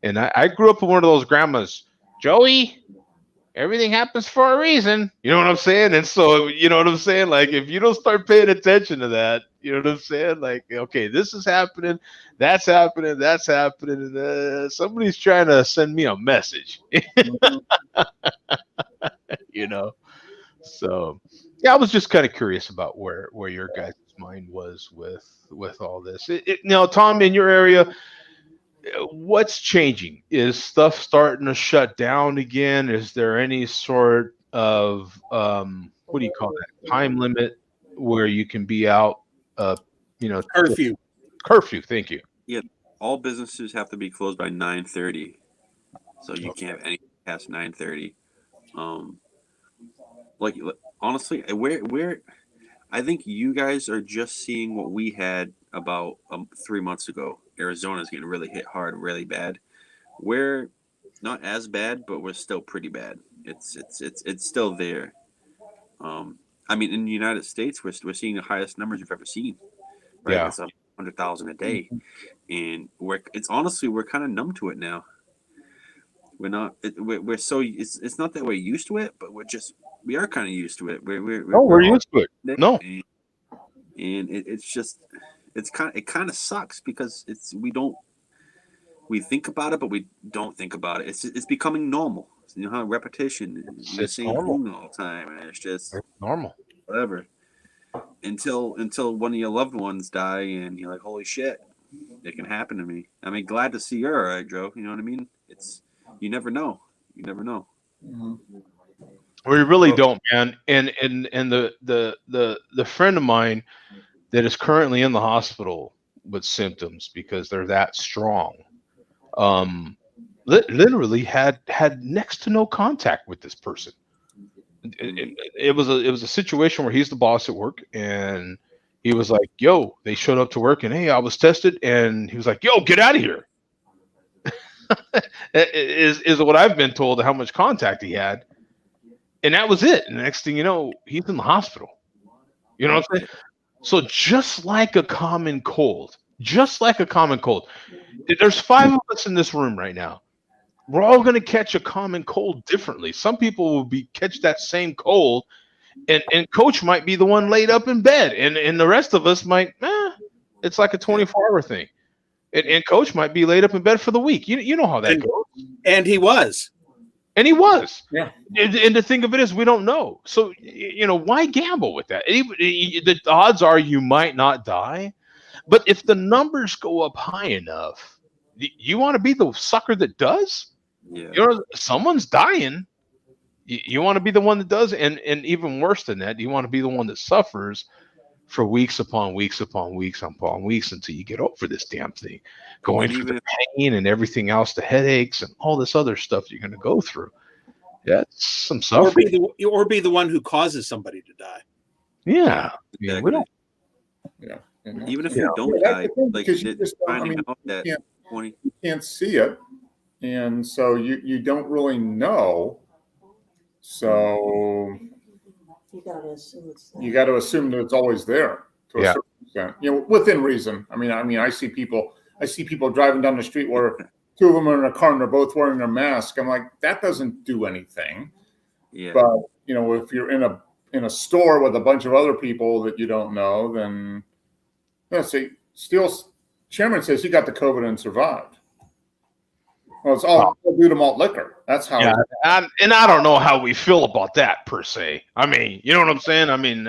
and I grew up with one of those grandmas, Joey, everything happens for a reason. You know what I'm saying? And so, you know what I'm saying? Like, if you don't start paying attention to that, you know what I'm saying? Like, okay, this is happening, that's happening, and somebody's trying to send me a message. So yeah, I was just kind of curious about where your guys' mind was with all this. Now, Tom, in your area, what's changing? Is stuff starting to shut down again? Is there any sort of what do you call that, time limit where you can be out? Curfew. Thank you. Yeah, all businesses have to be closed by 9:30, so you can't have anything past 9:30. Like honestly, where I think you guys are just seeing what we had about 3 months ago. Arizona's getting really hit hard, really bad. We're not as bad, but we're still pretty bad. It's still there. I mean, in the United States, we're seeing the highest numbers we've ever seen. Right? Yeah. It's 100,000 a day, and we're kind of numb to it now. We're not. We're so. It's not that we're used to it, but we are kind of used to it. We're used to it. No. And it kind of sucks because we think about it, but we don't think about it. It's becoming normal. You know how repetition, you're saying normal all the time, and it's just normal. Whatever. Until one of your loved ones die, and you're like, holy shit, it can happen to me. I mean, glad to see you're all right, Joe. You know what I mean? You never know. You never know. Mm-hmm. We really don't, man. And the friend of mine that is currently in the hospital with symptoms because they're that strong, literally had next to no contact with this person. It was a situation where he's the boss at work, and he was like, "Yo," they showed up to work, and hey, I was tested, and he was like, "Yo, get out of here." is what I've been told how much contact he had, and that was it. And the next thing you know, he's in the hospital. You know what I'm saying? So just like a common cold, there's 5 of us in this room right now. We're all going to catch a common cold differently. Some people will catch that same cold, and coach might be the one laid up in bed, and the rest of us might, it's like a 24-hour thing. And coach might be laid up in bed for the week. You know how that goes. And he was. And he was. Yeah. And the thing of it is, we don't know. So, why gamble with that? The odds are you might not die. But if the numbers go up high enough, you want to be the sucker that does? Yeah. Someone's dying. You want to be the one that does, and even worse than that, you want to be the one that suffers for weeks upon weeks upon weeks upon weeks until you get over this damn thing, going through the pain and everything else, the headaches and all this other stuff you're going to go through. That's some suffering. Or be the one who causes somebody to die. Yeah, Exactly. we don't. Yeah. Even if you don't die, like finding out that you can't see it, and so you don't really know. So you got to assume that it's always there to a certain extent. Within reason. I mean, I see people driving down the street where two of them are in a car and they're both wearing their mask. I'm like, that doesn't do anything. Yeah. But if you're in a store with a bunch of other people that you don't know, then see, Steele's chairman says he got the COVID and survived. Well, it's all due to malt liquor. That's how. Yeah, and I don't know how we feel about that per se. I mean, you know what I'm saying? I mean,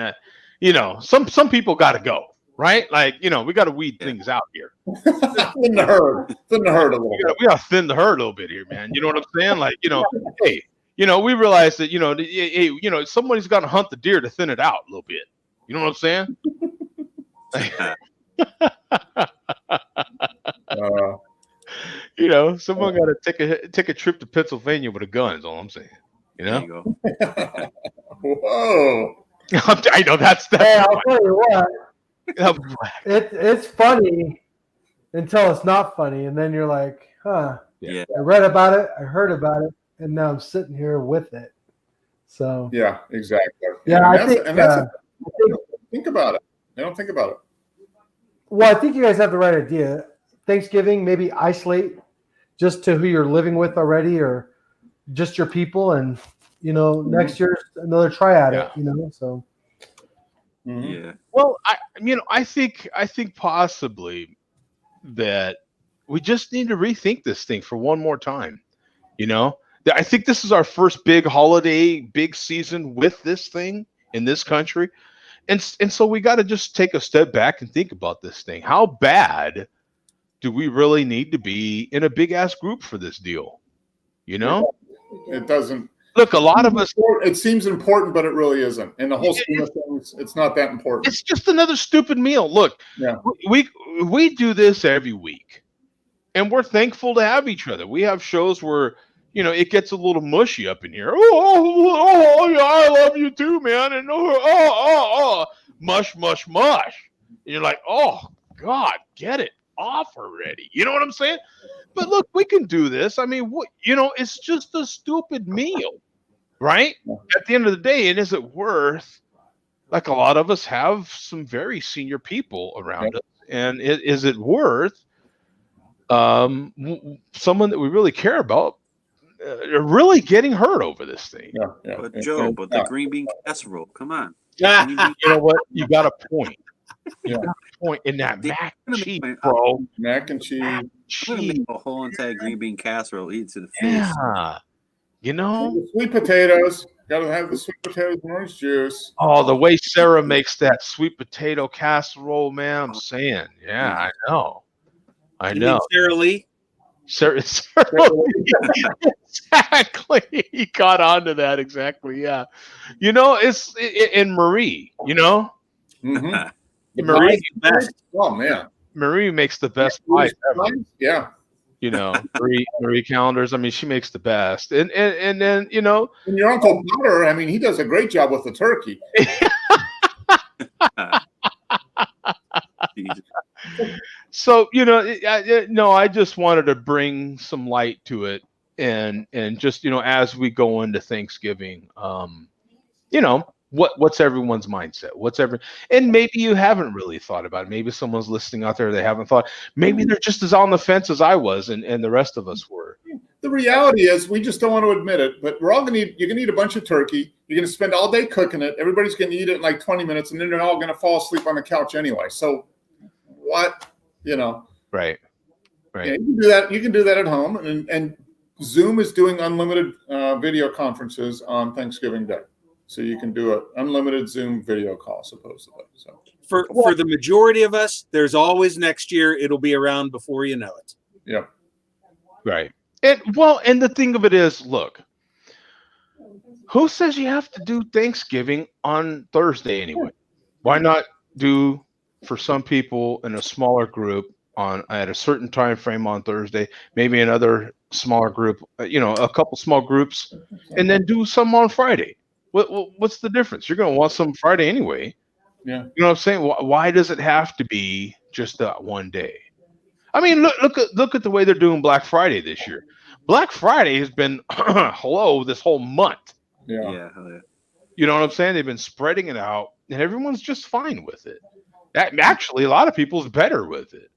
some people got to go, right? Like, we got to weed things out here. Thin the herd a little bit. We got to thin the herd a little bit here, man. You know what I'm saying? Like, hey, we realize that, somebody's got to hunt the deer to thin it out a little bit. You know what I'm saying? Someone got to take a trip to Pennsylvania with a gun. Is all I'm saying. There you go. Whoa! I know that's. Hey, I'll tell you what. It's funny until it's not funny, and then you're like, huh. Yeah. I read about it, I heard about it, and now I'm sitting here with it. So. Yeah, exactly. Yeah, think about it. They don't think about it. Well, I think you guys have the right idea. Thanksgiving, maybe isolate just to who you're living with already, or just your people, and next year another try at it. So. Yeah. Well, I think possibly that we just need to rethink this thing for one more time. I think this is our first big holiday, big season with this thing in this country, and so we got to just take a step back and think about this thing. How bad do we really need to be in a big ass group for this deal? It doesn't. Look, a lot of us. It seems important, but it really isn't. In the whole scheme of things, it's not that important. It's just another stupid meal. Look, we do this every week, and we're thankful to have each other. We have shows where it gets a little mushy up in here. Oh, yeah, I love you too, man. And mush, mush, mush. And you're like, oh God, get it off already. You know what I'm saying? But look, we can do this. I mean, it's just a stupid meal, right? At the end of the day, and is it worth? Like, a lot of us have some very senior people around us, and is it worth someone that we really care about really getting hurt over this thing? Yeah. But Joe, the green bean casserole, come on. You know what? You got a point. You got a point in that mac and cheese, bro. Mac and cheese. I'm gonna make a whole entire green bean casserole, eat to the face. Yeah. The sweet potatoes. Got to have the sweet potatoes and orange juice. Oh, the way Sarah makes that sweet potato casserole, man. I'm saying, I know. You mean Sarah Lee? Sarah Lee. Exactly. He caught on to that. Exactly. Yeah. It's in Marie, Mm-hmm. Marie, best. Oh man, Marie makes the best pie ever. Yeah. Marie Callender's. I mean, she makes the best, and then And your Uncle Butter, I mean, he does a great job with the turkey. So I just wanted to bring some light to it, and just as we go into Thanksgiving, what's everyone's mindset? And maybe you haven't really thought about it. Maybe someone's listening out there, they haven't thought. Maybe they're just as on the fence as I was, and the rest of us were. The reality is, we just don't want to admit it, but you're going to eat a bunch of turkey. You're going to spend all day cooking it. Everybody's going to eat it in like 20 minutes, and then they're all going to fall asleep on the couch anyway. So what, Right. Yeah, you can do that. You can do that at home, and Zoom is doing unlimited video conferences on Thanksgiving Day. So you can do an unlimited Zoom video call, supposedly. So For the majority of us, there's always next year. It'll be around before you know it. yeah. Right. And the thing of it is, look, who says you have to do Thanksgiving on Thursday anyway? Why not do for some people in a smaller group at a certain time frame on Thursday, maybe another smaller group, a couple small groups, and then do some on Friday. What's the difference? You're going to want some Friday anyway. Yeah. You know what I'm saying? Why does it have to be just that one day? I mean, look at the way they're doing Black Friday this year. Black Friday has been this whole month. Yeah. You know what I'm saying? They've been spreading it out, and everyone's just fine with it. Actually, a lot of people's better with it.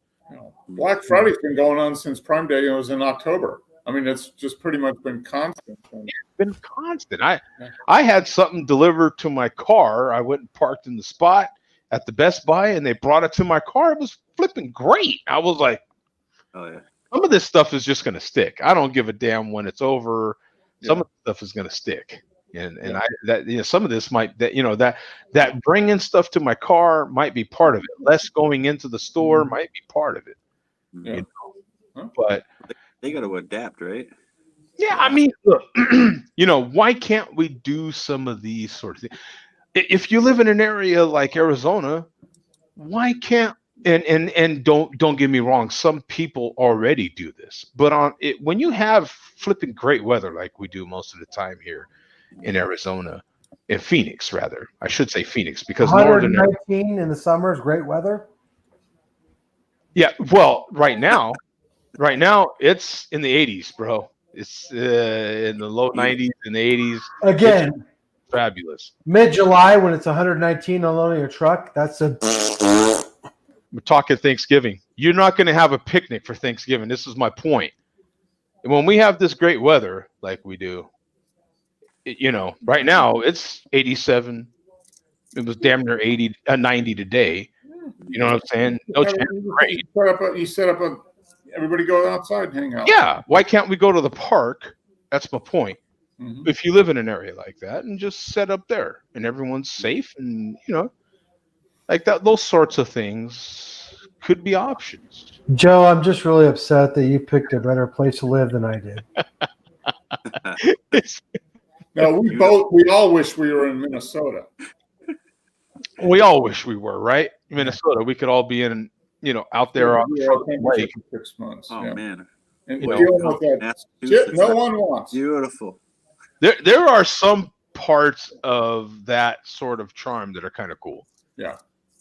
Black Friday's been going on since Prime Day. It was in October. I mean, it's just pretty much been constant. It's been constant. I had something delivered to my car. I went and parked in the spot at the Best Buy, and they brought it to my car. It was flipping great. I was like, oh yeah. Some of this stuff is just going to stick. I don't give a damn when it's over. Yeah. Some of the stuff is going to stick. And some of this might that bringing stuff to my car might be part of it. Less going into the store might be part of it. Yeah. But they got to adapt, right? Yeah, I mean, look, why can't we do some of these sort of things? If you live in an area like Arizona, why can't and don't get me wrong, some people already do this, but when you have flipping great weather like we do most of the time here in Arizona, in Phoenix, rather, I should say Phoenix, because 119 in the summer is great weather. Yeah, well, right now it's in the 80s, bro. It's in the low 90s and the 80s. Again, it's fabulous. Mid-July when it's 119 unloading a truck, that's a. We're talking Thanksgiving. You're not going to have a picnic for Thanksgiving. This is my point. And when we have this great weather like we do, right now it's 87. It was damn near 90 today. You know what I'm saying? No chance. Great. You set up everybody go outside and hang out. Yeah. Why can't we go to the park? That's my point. Mm-hmm. If you live in an area like that and just set up there and everyone's safe and, like that, those sorts of things could be options. Joe, I'm just really upset that you picked a better place to live than I did. No, we all wish we were in Minnesota. We all wish we were, right? Minnesota. We could all be in, out there on the lake. 6 months. Oh, man. And dealing with that shit no one wants. Beautiful. There are some parts of that sort of charm that are kind of cool. Yeah.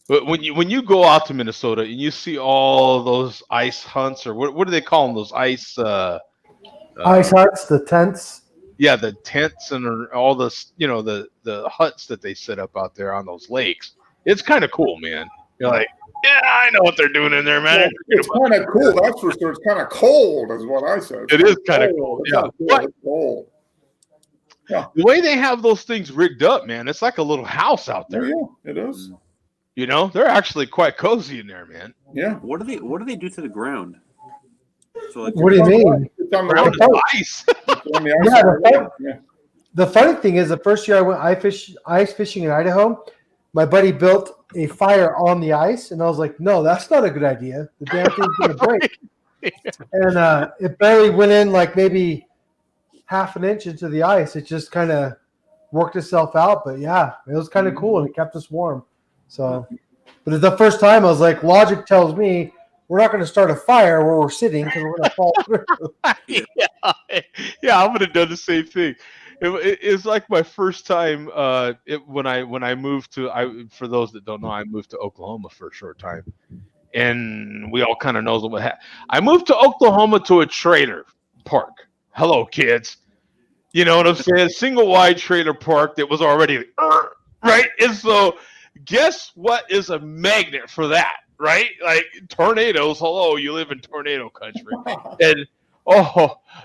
But when you go out to Minnesota and you see all those ice hunts, or what do they call them? Those ice ice huts, the tents. Yeah, the tents and all the the huts that they set up out there on those lakes. It's kind of cool, man. You're like, yeah, I know what they're doing in there, man. Yeah, it's kind of cool. That's for sure. It's kind of cold, is what I said. It is kind of cool. Yeah, it's cold. Yeah. The way they have those things rigged up, man, it's like a little house out there. Yeah, it is. They're actually quite cozy in there, man. Yeah. What do they do to the ground? So like, what do you mean? It's on Ground the is ice. The funny thing is, the first year I went ice fishing in Idaho, my buddy built a fire on the ice, and I was like, "No, that's not a good idea. The damn thing's gonna break." And it barely went in like maybe half an inch into the ice. It just kind of worked itself out. But yeah, it was kind of cool, and it kept us warm. So, but it's the first time I was like, logic tells me we're not going to start a fire where we're sitting because we're going to fall through. Yeah, I would have done the same thing. It's like my first time when I moved to. For those that don't know, I moved to Oklahoma for a short time, and we all kind of knows what happened. I moved to Oklahoma to a trailer park. Hello, kids. You know what I'm saying? Single wide trailer park that was already right, and so. Guess what is a magnet for that, right? Like tornadoes. Hello, you live in tornado country. And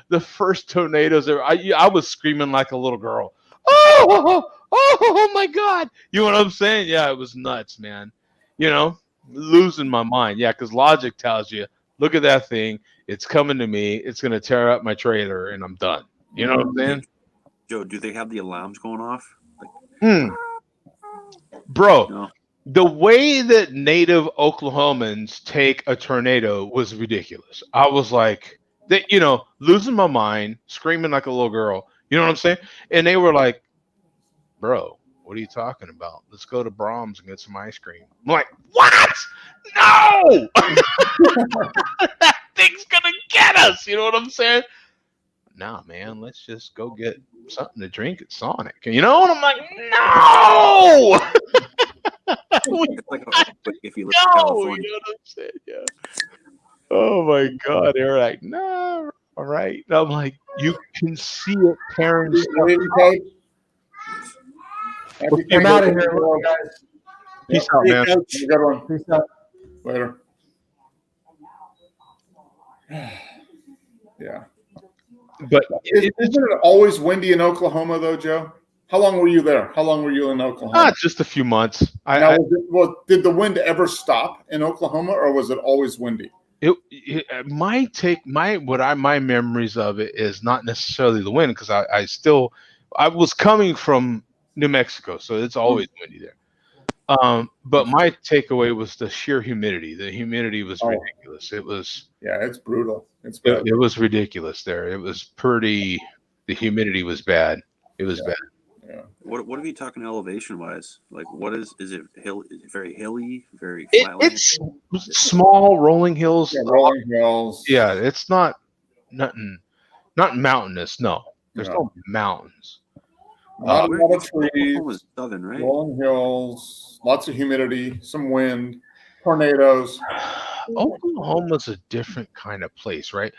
the first tornadoes ever, I was screaming like a little girl. Oh my God. You know what I'm saying? Yeah, it was nuts, man. Losing my mind. Yeah, because logic tells you look at that thing. It's coming to me. It's going to tear up my trailer, and I'm done. You know what I'm saying? Joe, do they have the alarms going off? Bro, No. the way that native Oklahomans take a tornado was ridiculous. I was like, losing my mind, screaming like a little girl. You know what I'm saying? And they were like, bro, what are you talking about? Let's go to Brahms and get some ice cream. I'm like, what? No! That thing's going to get us. You know what I'm saying? Nah, man, let's just go get something to drink at Sonic. You know? And I'm like, no! It's like if you live in No, California. you know what I'm saying? Yeah. Oh my God, they're like, no, all right. And I'm like, you can see it tearing stuff up. I'm out of here, guys. Peace out, man. Have a good one. Peace out. Later. Yeah. But isn't it always windy in Oklahoma, though, Joe? How long were you there? How long were you in Oklahoma? Just a few months. Did the wind ever stop in Oklahoma, or was it always windy? My memories of it is not necessarily the wind, because I was coming from New Mexico, so it's always windy there. But my takeaway was the sheer humidity. The humidity was ridiculous. It was it's brutal. It was ridiculous there. It was the humidity was bad. It was bad. Yeah. What are we talking elevation wise? Like, is it hill? Is it very hilly? Very flat? It's small rolling hills. Yeah, rolling hills. Yeah, it's not mountainous. No, there's no mountains. A lot of trees. Oklahoma's southern, right? Rolling hills. Lots of humidity. Some wind. Tornadoes. Oklahoma's a different kind of place, right?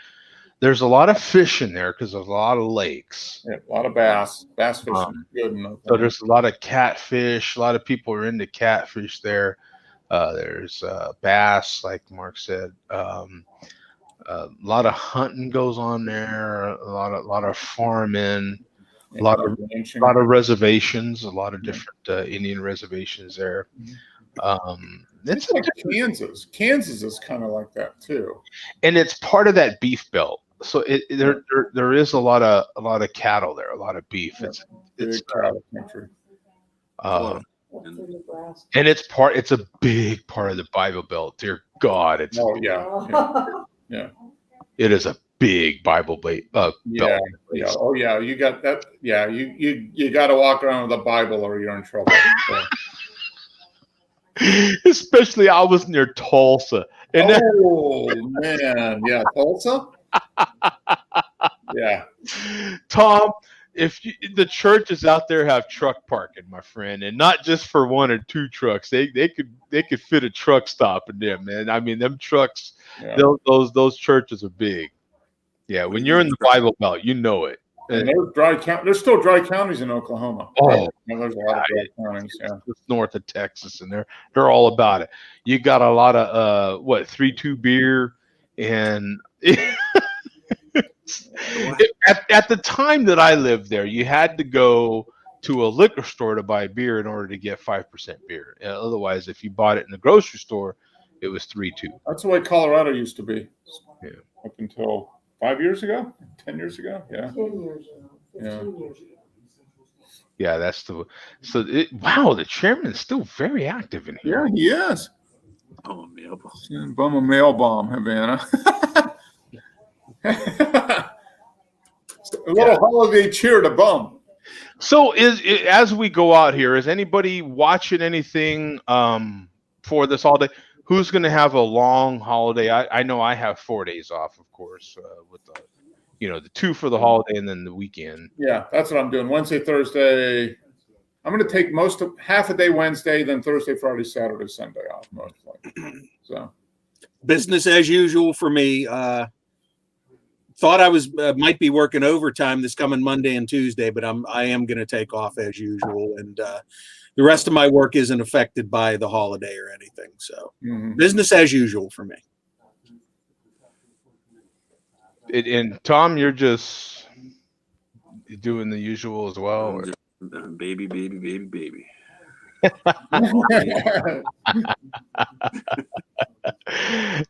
There's a lot of fish in there because there's a lot of lakes. Yeah, a lot of bass. Bass fishing is good enough. So there's a lot of catfish. A lot of people are into catfish there. There's bass, like Mark said. A lot of hunting goes on there. A lot of farming. A lot of reservations. A lot of different Indian reservations there. It's like Kansas. Kansas is kind of like that too, and it's part of that beef belt. So there is a lot of cattle there, a lot of beef. It's cattle country. And it's a big part of the Bible Belt. Dear God, it's yeah. It is a big Bible belt. Yeah. Oh yeah, you got that. Yeah, you got to walk around with a Bible or you're in trouble. So. Especially, I was near Tulsa. And man, yeah, Tulsa. Yeah, Tom, the churches out there have truck parking, my friend, and not just for one or two trucks. They could fit a truck stop in there, man. I mean, them trucks, those churches are big. Yeah, when you're in the Bible Belt, you know it. And there's still dry counties in Oklahoma. Oh, there's a lot of dry counties. Yeah, it's north of Texas, and they're all about it. You got a lot of 3-2 beer, and at the time that I lived there, you had to go to a liquor store to buy beer in order to get 5% beer. Otherwise, if you bought it in the grocery store, it was 3-2. That's the way Colorado used to be. Yeah, up until 5 years ago, 10 years ago, 10 years ago, 15 years ago. Yeah, wow, the chairman's still very active in here. Yeah, he is. Oh, mail bomb. Bum a mail bomb, Havana. A little holiday cheer to bum. So as we go out here, is anybody watching anything for this holiday? Who's going to have a long holiday? I know I have 4 days off, of course, with the 2 for the holiday and then the weekend. Yeah, that's what I'm doing. Wednesday, Thursday. I'm going to take half a day Wednesday, then Thursday, Friday, Saturday, Sunday off most likely. So business as usual for me. Thought I was might be working overtime this coming Monday and Tuesday, but I am going to take off as usual, and the rest of my work isn't affected by the holiday or anything. So business as usual for me. And Tom, you're just doing the usual as well? Baby.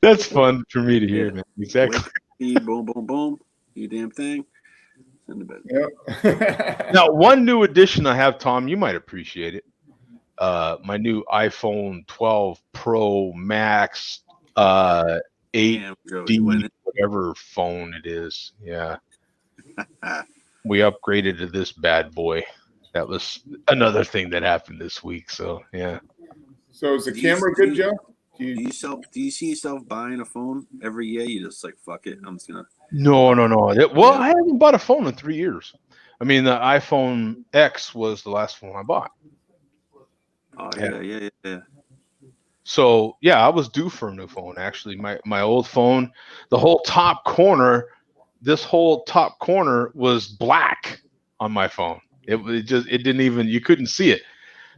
That's fun for me to hear, man. Exactly. Boom, boom, boom. You damn thing. Send the bed. Yep. Now, one new addition I have, Tom, you might appreciate it. My new iPhone 12 Pro Max 8D, Damn, Joe, you went whatever phone it is. Yeah. We upgraded to this bad boy. That was another thing that happened this week. So, yeah. So is the camera good, Joe? Do you see yourself buying a phone every year? You just like, fuck it. I'm just gonna. No. Well, I haven't bought a phone in 3 years. I mean, the iPhone X was the last phone I bought. Oh yeah. So yeah, I was due for a new phone. Actually, my old phone, the whole top corner, this whole top corner was black on my phone. It didn't even, you couldn't see it.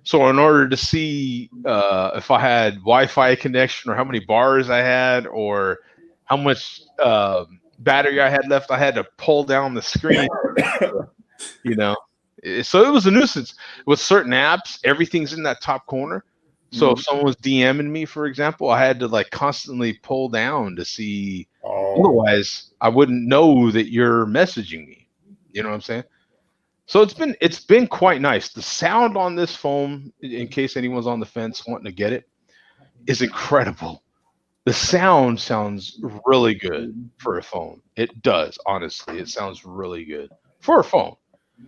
So in order to see if I had Wi-Fi connection or how many bars I had or how much battery I had left, I had to pull down the screen. You know, so it was a nuisance. With certain apps, everything's in that top corner. So if someone was DMing me, for example, I had to like constantly pull down to see. Otherwise, I wouldn't know that you're messaging me. You know what I'm saying? So it's been quite nice. The sound on this phone, in case anyone's on the fence wanting to get it, is incredible. The sound sounds really good for a phone. It does, honestly. It sounds really good for a phone.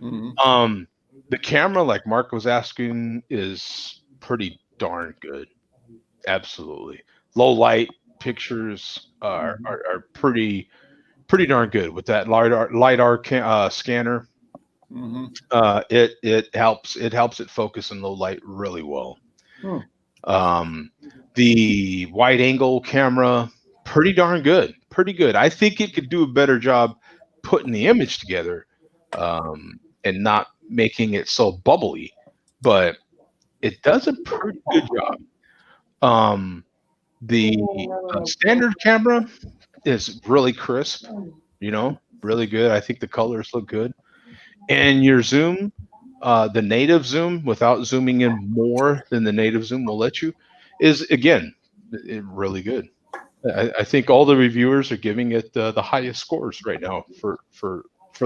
The camera, like Mark was asking, is pretty darn good. Absolutely. Low light pictures are pretty darn good with that LiDAR scanner. It helps it focus in low light really well. The wide angle camera, pretty darn good. Pretty good. I think it could do a better job putting the image together and not making it so bubbly, but it does a pretty good job. The standard camera is really crisp, really good. I think the colors look good. And your zoom, the native zoom, without zooming in more than the native zoom will let you, is again really good. I think all the reviewers are giving it the highest scores right now for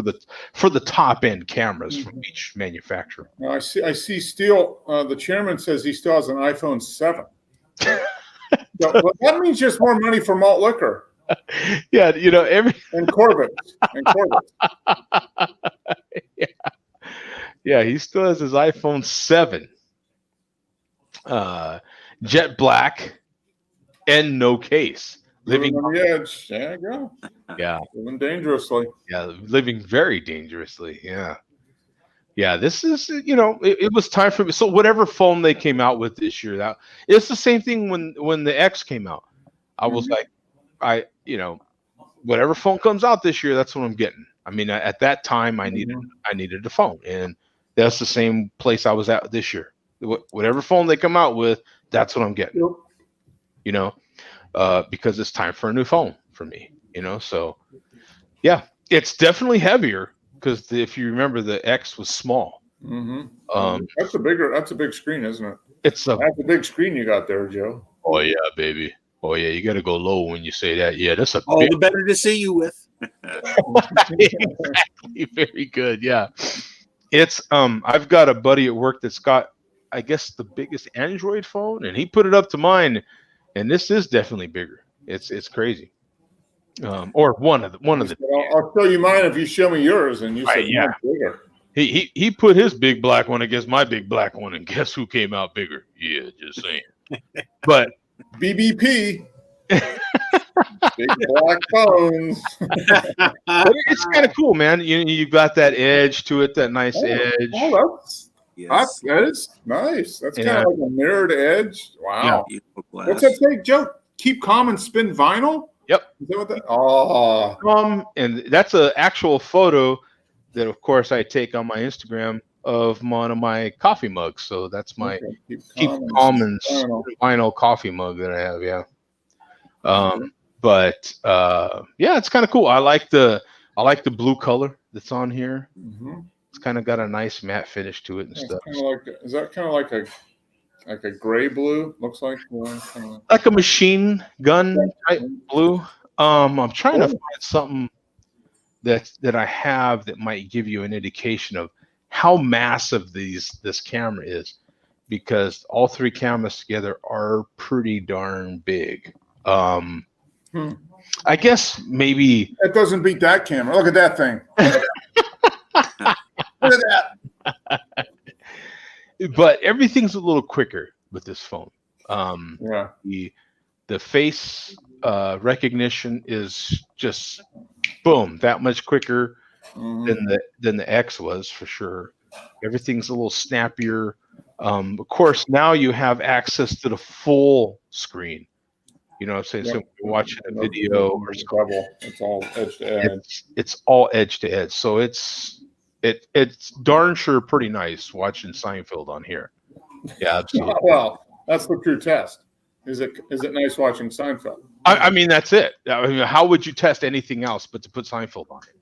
the top end cameras from each manufacturer. Now, I see. Still, the chairman says he still has an iPhone 7. So, well, that means just more money for malt liquor. Yeah, every and Corvette. Yeah, he still has his iPhone 7, jet black, and no case. Living on the edge. There you go. Yeah, living dangerously. Yeah, living very dangerously. Yeah. This is, it was time for me. So whatever phone they came out with this year, that it's the same thing when the X came out. I was like, whatever phone comes out this year, that's what I'm getting. I mean, at that time, I needed a phone, and that's the same place I was at this year. Whatever phone they come out with, that's what I'm getting. Because it's time for a new phone for me. So yeah, it's definitely heavier because if you remember, the X was small. That's a big screen, isn't it? That's a big screen you got there, Joe. Oh yeah, baby. Oh yeah, you got to go low when you say that. Yeah, that's all the better to see you with. Exactly. Very good. Yeah, it's I've got a buddy at work that's got, I guess, the biggest Android phone, and he put it up to mine, and this is definitely bigger. It's crazy. Or one of the. I'll show you mine if you show me yours, and you say yeah. Bigger. He put his big black one against my big black one, and guess who came out bigger? Yeah, just saying. But BBP. Big black phones. But it's kind of cool, man. You got that edge to it, that nice edge. That is nice. That's kind of like a mirrored edge. Wow. Yeah. What's that say, Joe? Keep calm and spin vinyl? Yep. Is that what that? Oh. And that's an actual photo that, of course, I take on my Instagram of one of my coffee mugs. So that's my keep calm and vinyl coffee mug that I have. Yeah. But yeah, it's kind of cool. I like the blue color that's on here. It's kind of got a nice matte finish to it and stuff. Is that kind of like a like a gray blue. Looks like like a machine gun type blue. I'm trying to find something that I have that might give you an indication of how massive this camera is, because all three cameras together are pretty darn big. I guess maybe it doesn't beat that camera. Look at that thing. Look at that. But everything's a little quicker with this phone. Yeah. The face recognition is just boom, that much quicker than the X was for sure. Everything's a little snappier. Of course, now you have access to the full screen. You know what I'm saying? So when you're watching a video or something, it's all edge to edge. It's all edge to edge. So it's darn sure pretty nice watching Seinfeld on here. Yeah, absolutely. Well, that's the true test. Is it nice watching Seinfeld? I mean, that's it. I mean, how would you test anything else but to put Seinfeld on it?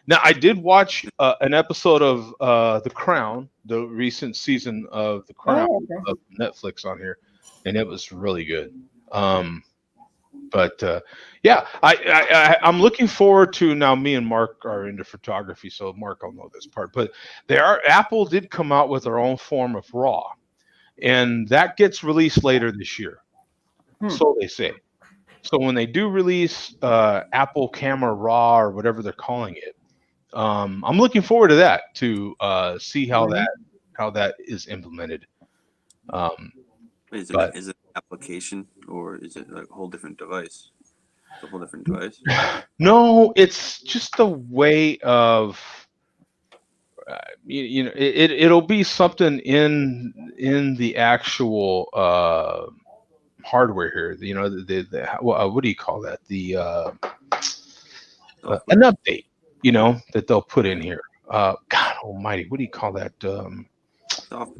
Now, I did watch an episode of The Crown, the recent season of The Crown of Netflix on here, and it was really good. But yeah, I'm looking forward to now. Me and Mark are into photography, so Mark will know this part. But Apple did come out with their own form of RAW, and that gets released later this year. So they say. So when they do release Apple Camera RAW or whatever they're calling it, I'm looking forward to that to see how that is implemented. Is it an application or is it like a whole different device? A whole different device? No, it's just a way of it'll be something in the actual hardware here. You know, the what do you call that? The an update. You know, that they'll put in here. God Almighty, what do you call that?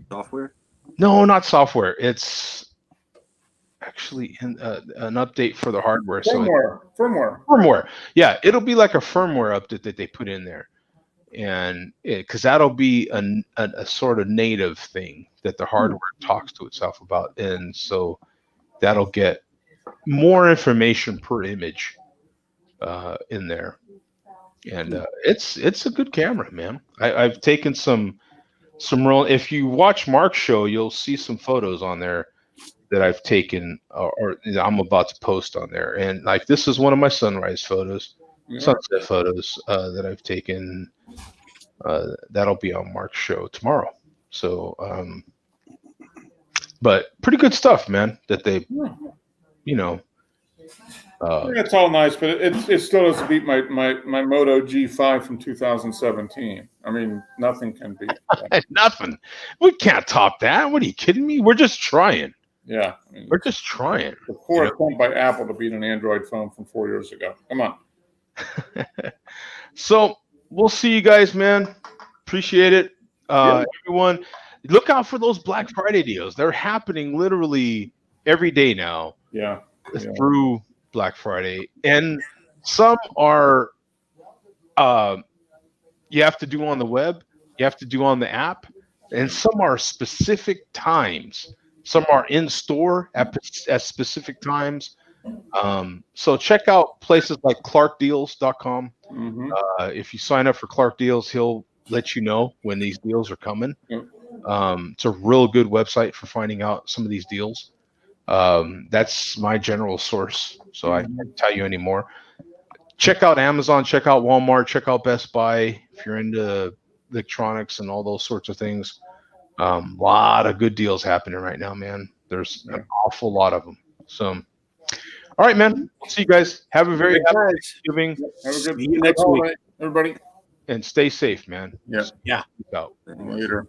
Software? No, not software. It's actually an update for the hardware. Firmware. Yeah, it'll be like a firmware update that they put in there, and because that'll be a sort of native thing that the hardware talks to itself about, and so that'll get more information per image in there. And it's a good camera, man. I've taken some real. If you watch Mark's show, you'll see some photos on there that I've taken or I'm about to post on there. And like this is one of my sunrise photos, sunset photos that I've taken. That'll be on Mark's show tomorrow. So, but pretty good stuff, man. That they, you know. It's all nice, but it still doesn't beat my Moto G5 from 2017. I mean, nothing can beat that. Nothing. We can't top that. What are you kidding me? We're just trying. Yeah, I mean, we're just trying. The poor attempt by Apple to beat an Android phone from 4 years ago. Come on. So we'll see you guys, man. Appreciate it, everyone. Look out for those Black Friday deals. They're happening literally every day now. Yeah. Through Black Friday, and some are you have to do on the web, you have to do on the app, and some are specific times. Some are in store at specific times. So check out places like clarkdeals.com. If you sign up for Clark Deals, he'll let you know when these deals are coming. It's a real good website for finding out some of these deals. That's my general source, so I can't tell you anymore. Check out Amazon, check out Walmart, check out Best Buy if you're into electronics and all those sorts of things. A lot of good deals happening right now, man. There's an awful lot of them. So, all right, man. See you guys. Have a very happy Thanksgiving. Have a good See you next week, everybody. and stay safe, man. Yeah. Peace out. Later.